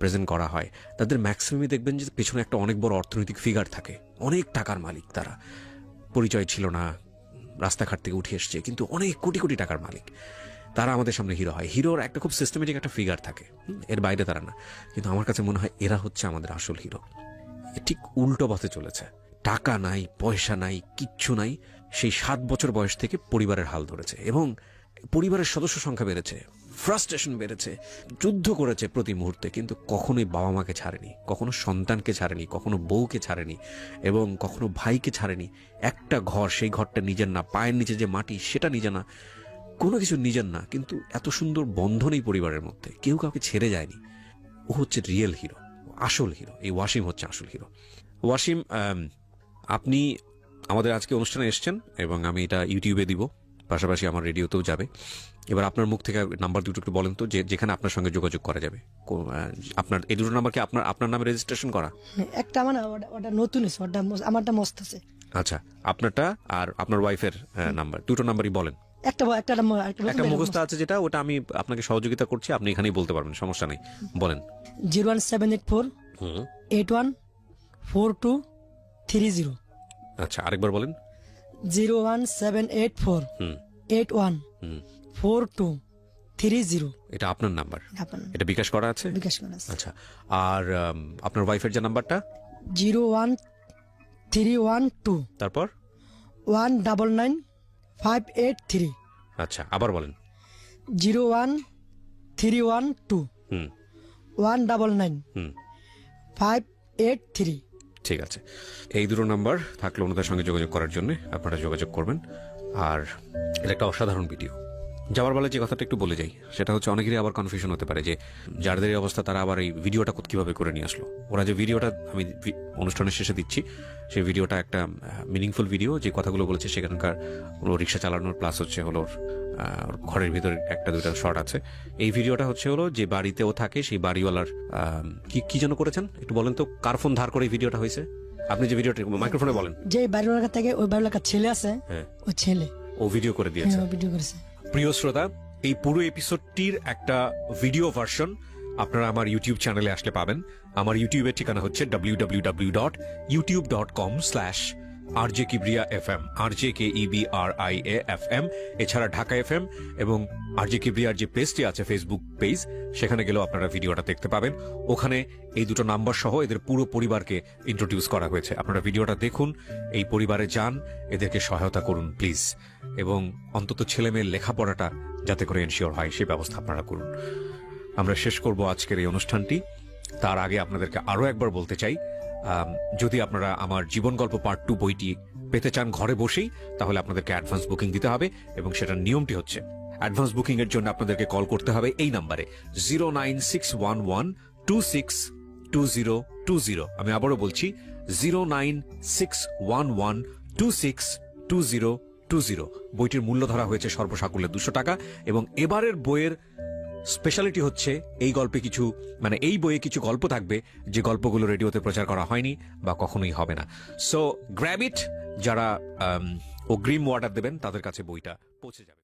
প্রেজেন্ট করা হয়, তাদের ম্যাক্সিমামই দেখবেন যে পেছনে একটা অনেক বড় অর্থনৈতিক ফিগার থাকে, অনেক টাকার মালিক। তারা পরিচয় ছিল না, রাস্তাঘাট থেকে উঠে এসছে, কিন্তু অনেক কোটি কোটি টাকার মালিক। তারা আমাদের সামনে হিরো হয়। হিরোর একটা খুব সিস্টেমেটিক একটা ফিগার থাকে, এর বাইরে তারা না। কিন্তু আমার কাছে মনে হয় এরা হচ্ছে আমাদের আসল হিরো। ঠিক উল্টো পথে চলেছে, টাকা নাই, পয়সা নাই, কিচ্ছু নাই। সেই 7 বছর বয়স থেকে পরিবারের হাল ধরেছে, এবং পরিবারের সদস্য সংখ্যা বেড়েছে, ফ্রাস্ট্রেশন বেড়েছে, যুদ্ধ করেছে প্রতি মুহূর্তে, কিন্তু কখনোই বাবা মাকে ছাড়েনি, কখনো সন্তানকে ছাড়েনি, কখনো বউকে ছাড়েনি, এবং কখনো ভাইকে ছাড়েনি। একটা ঘর, সেই ঘরটা নিজের না, পায়ের নিচে যে মাটি সেটা নিজে না, কোনো কিছু নিজের না, কিন্তু এত সুন্দর বন্ধন এই পরিবারের মধ্যে, কেউ কাউকে ছেড়ে যায়নি। ও হচ্ছে রিয়েল হিরো, আসল হিরো। এই ওয়াসিম হচ্ছে আসল হিরো। ওয়াসিম, আপনি আমাদের আজকে অনুষ্ঠানে এসছেন, এবং আমি এটা ইউটিউবে দিব, পাশাপাশি আমার রেডিওতেও যাবে। এবার আপনার মুখ থেকে নাম্বার দুটো একটু বলেন তো, যেখানে আপনার সঙ্গে যোগাযোগ করা যাবে। আপনার এই 2টো নাম্বার কি আপনার নামে রেজিস্ট্রেশন করা? একটা আমার ওটা নতুন আছে, ওটা আমারটা মস্ত আছে। আচ্ছা, আপনারটা আর আপনার ওয়াইফের নাম্বার, 2টো নাম্বারই বলেন। একটা মুখস্থ আছে যেটা, ওটা আমি আপনাকে সহযোগিতা করছি, আপনি এখানেই বলতে পারবেন, সমস্যা নেই, বলেন। 01784814230। আচ্ছা, আরেকবার বলেন। 01784814230। এটা আপনার নাম্বার, এটা বিকাশ করা আছে? বিকাশ করা আছে। আচ্ছা, আর আপনার ওয়াইফের যে নাম্বারটা? 01312 তারপর 199 583 আচ্ছা, আবার বলেন। 01312 হুম 199 হুম 583। ঠিক আছে, এই দুটো নাম্বার থাকলে ওনাদের সঙ্গে যোগাযোগ করার জন্য আপনারা যোগাযোগ করবেন। আর এটা একটা অসাধারণ ভিডিও। যাওয়ার বেলা যে কথাটা একটু বলে যাই, সেটা হচ্ছে অনেকেরই আবার কনফিউশন হতে পারে যে যাদের এই অবস্থা তারা আবার এই ভিডিওটা কিভাবে করে নিয়ে আসলো। ওরা যে ভিডিওটা আমি অনুষ্ঠানের শেষে দিচ্ছি, সেই ভিডিওটা একটা মিনিংফুল ভিডিও। যে কথাগুলো বলেছে সেখানকার হলো রিক্সা চালানোর, প্লাস হচ্ছে হলো ওর ঘরের ভিতরে একটা দুইটা শর্ট আছে। এই ভিডিওটা হচ্ছে হলো যে বাড়িতেও থাকে সেই বাড়িওয়ালার কি যেন করেছেন একটু বলেন তো, কার ফোন ধার করে এই ভিডিওটা হয়েছে? আপনি যে ভিডিওটা মাইক্রোফোনে বলেন। যে বাড়ির এলাকা থেকে ওই বাড়ির এলাকার ছেলে আছে, হ্যাঁ, ওই ছেলে ও ভিডিও করে দিয়েছে। ভিডিও করেছে। প্রিয় শ্রোতা, এই পুরো এপিসোডটির একটা ভিডিও ভার্সন আপনারা আমার ইউটিউব চ্যানেলে আসলে পাবেন। আমার ইউটিউবের ঠিকানা হচ্ছে www.youtube.com/RJKibriya FM, RJKEBRIAFM। এছাড়া ঢাকা FM এবং RJ কিবরিয়ার যে পেজটি আছে, ফেসবুক পেজ, সেখানে গেলেও আপনারা ভিডিওটা দেখতে পাবেন। ওখানে এই দুটো নাম্বার সহ এদের পুরো পরিবারকে ইন্ট্রোডিউস করা হয়েছে। আপনারা ভিডিওটা দেখুন, এই পরিবারে যান, এদেরকে সহায়তা করুন প্লিজ, এবং অন্তত ছেলে মেয়ের লেখাপড়াটা যাতে করে এনশিওর হয় সেই ব্যবস্থা আপনারা করুন। আমরা শেষ করব আজকের এই অনুষ্ঠানটি। তার আগে আপনাদেরকে আরো একবার বলতে চাই, যদি আপনারা আমার জীবন গল্প পার্ট 2 বইটি পেতে চান ঘরে বসেই, তাহলে আপনাদেরকে অ্যাডভান্স বুকিং দিতে হবে, এবং সেটার নিয়মটি হচ্ছে অ্যাডভান্স বুকিং এর জন্য আপনাদেরকে কল করতে হবে এই নাম্বারে 09611262020। আমি আবারও বলছি 09611262020। বইটির মূল্য ধরা হয়েছে সর্বসাকুল্যে 200 টাকা, এবং এবারের বইয়ের স্পেশালিটি হচ্ছে এই বইয়ে কিছু গল্প থাকবে যে গল্পগুলো রেডিওতে প্রচার করা হয়নি বা কখনোই হবে না। সো গ্র্যাব ইট। যারা অগ্রিম অর্ডার দেবেন তাদের কাছে বইটা পৌঁছে যাবে।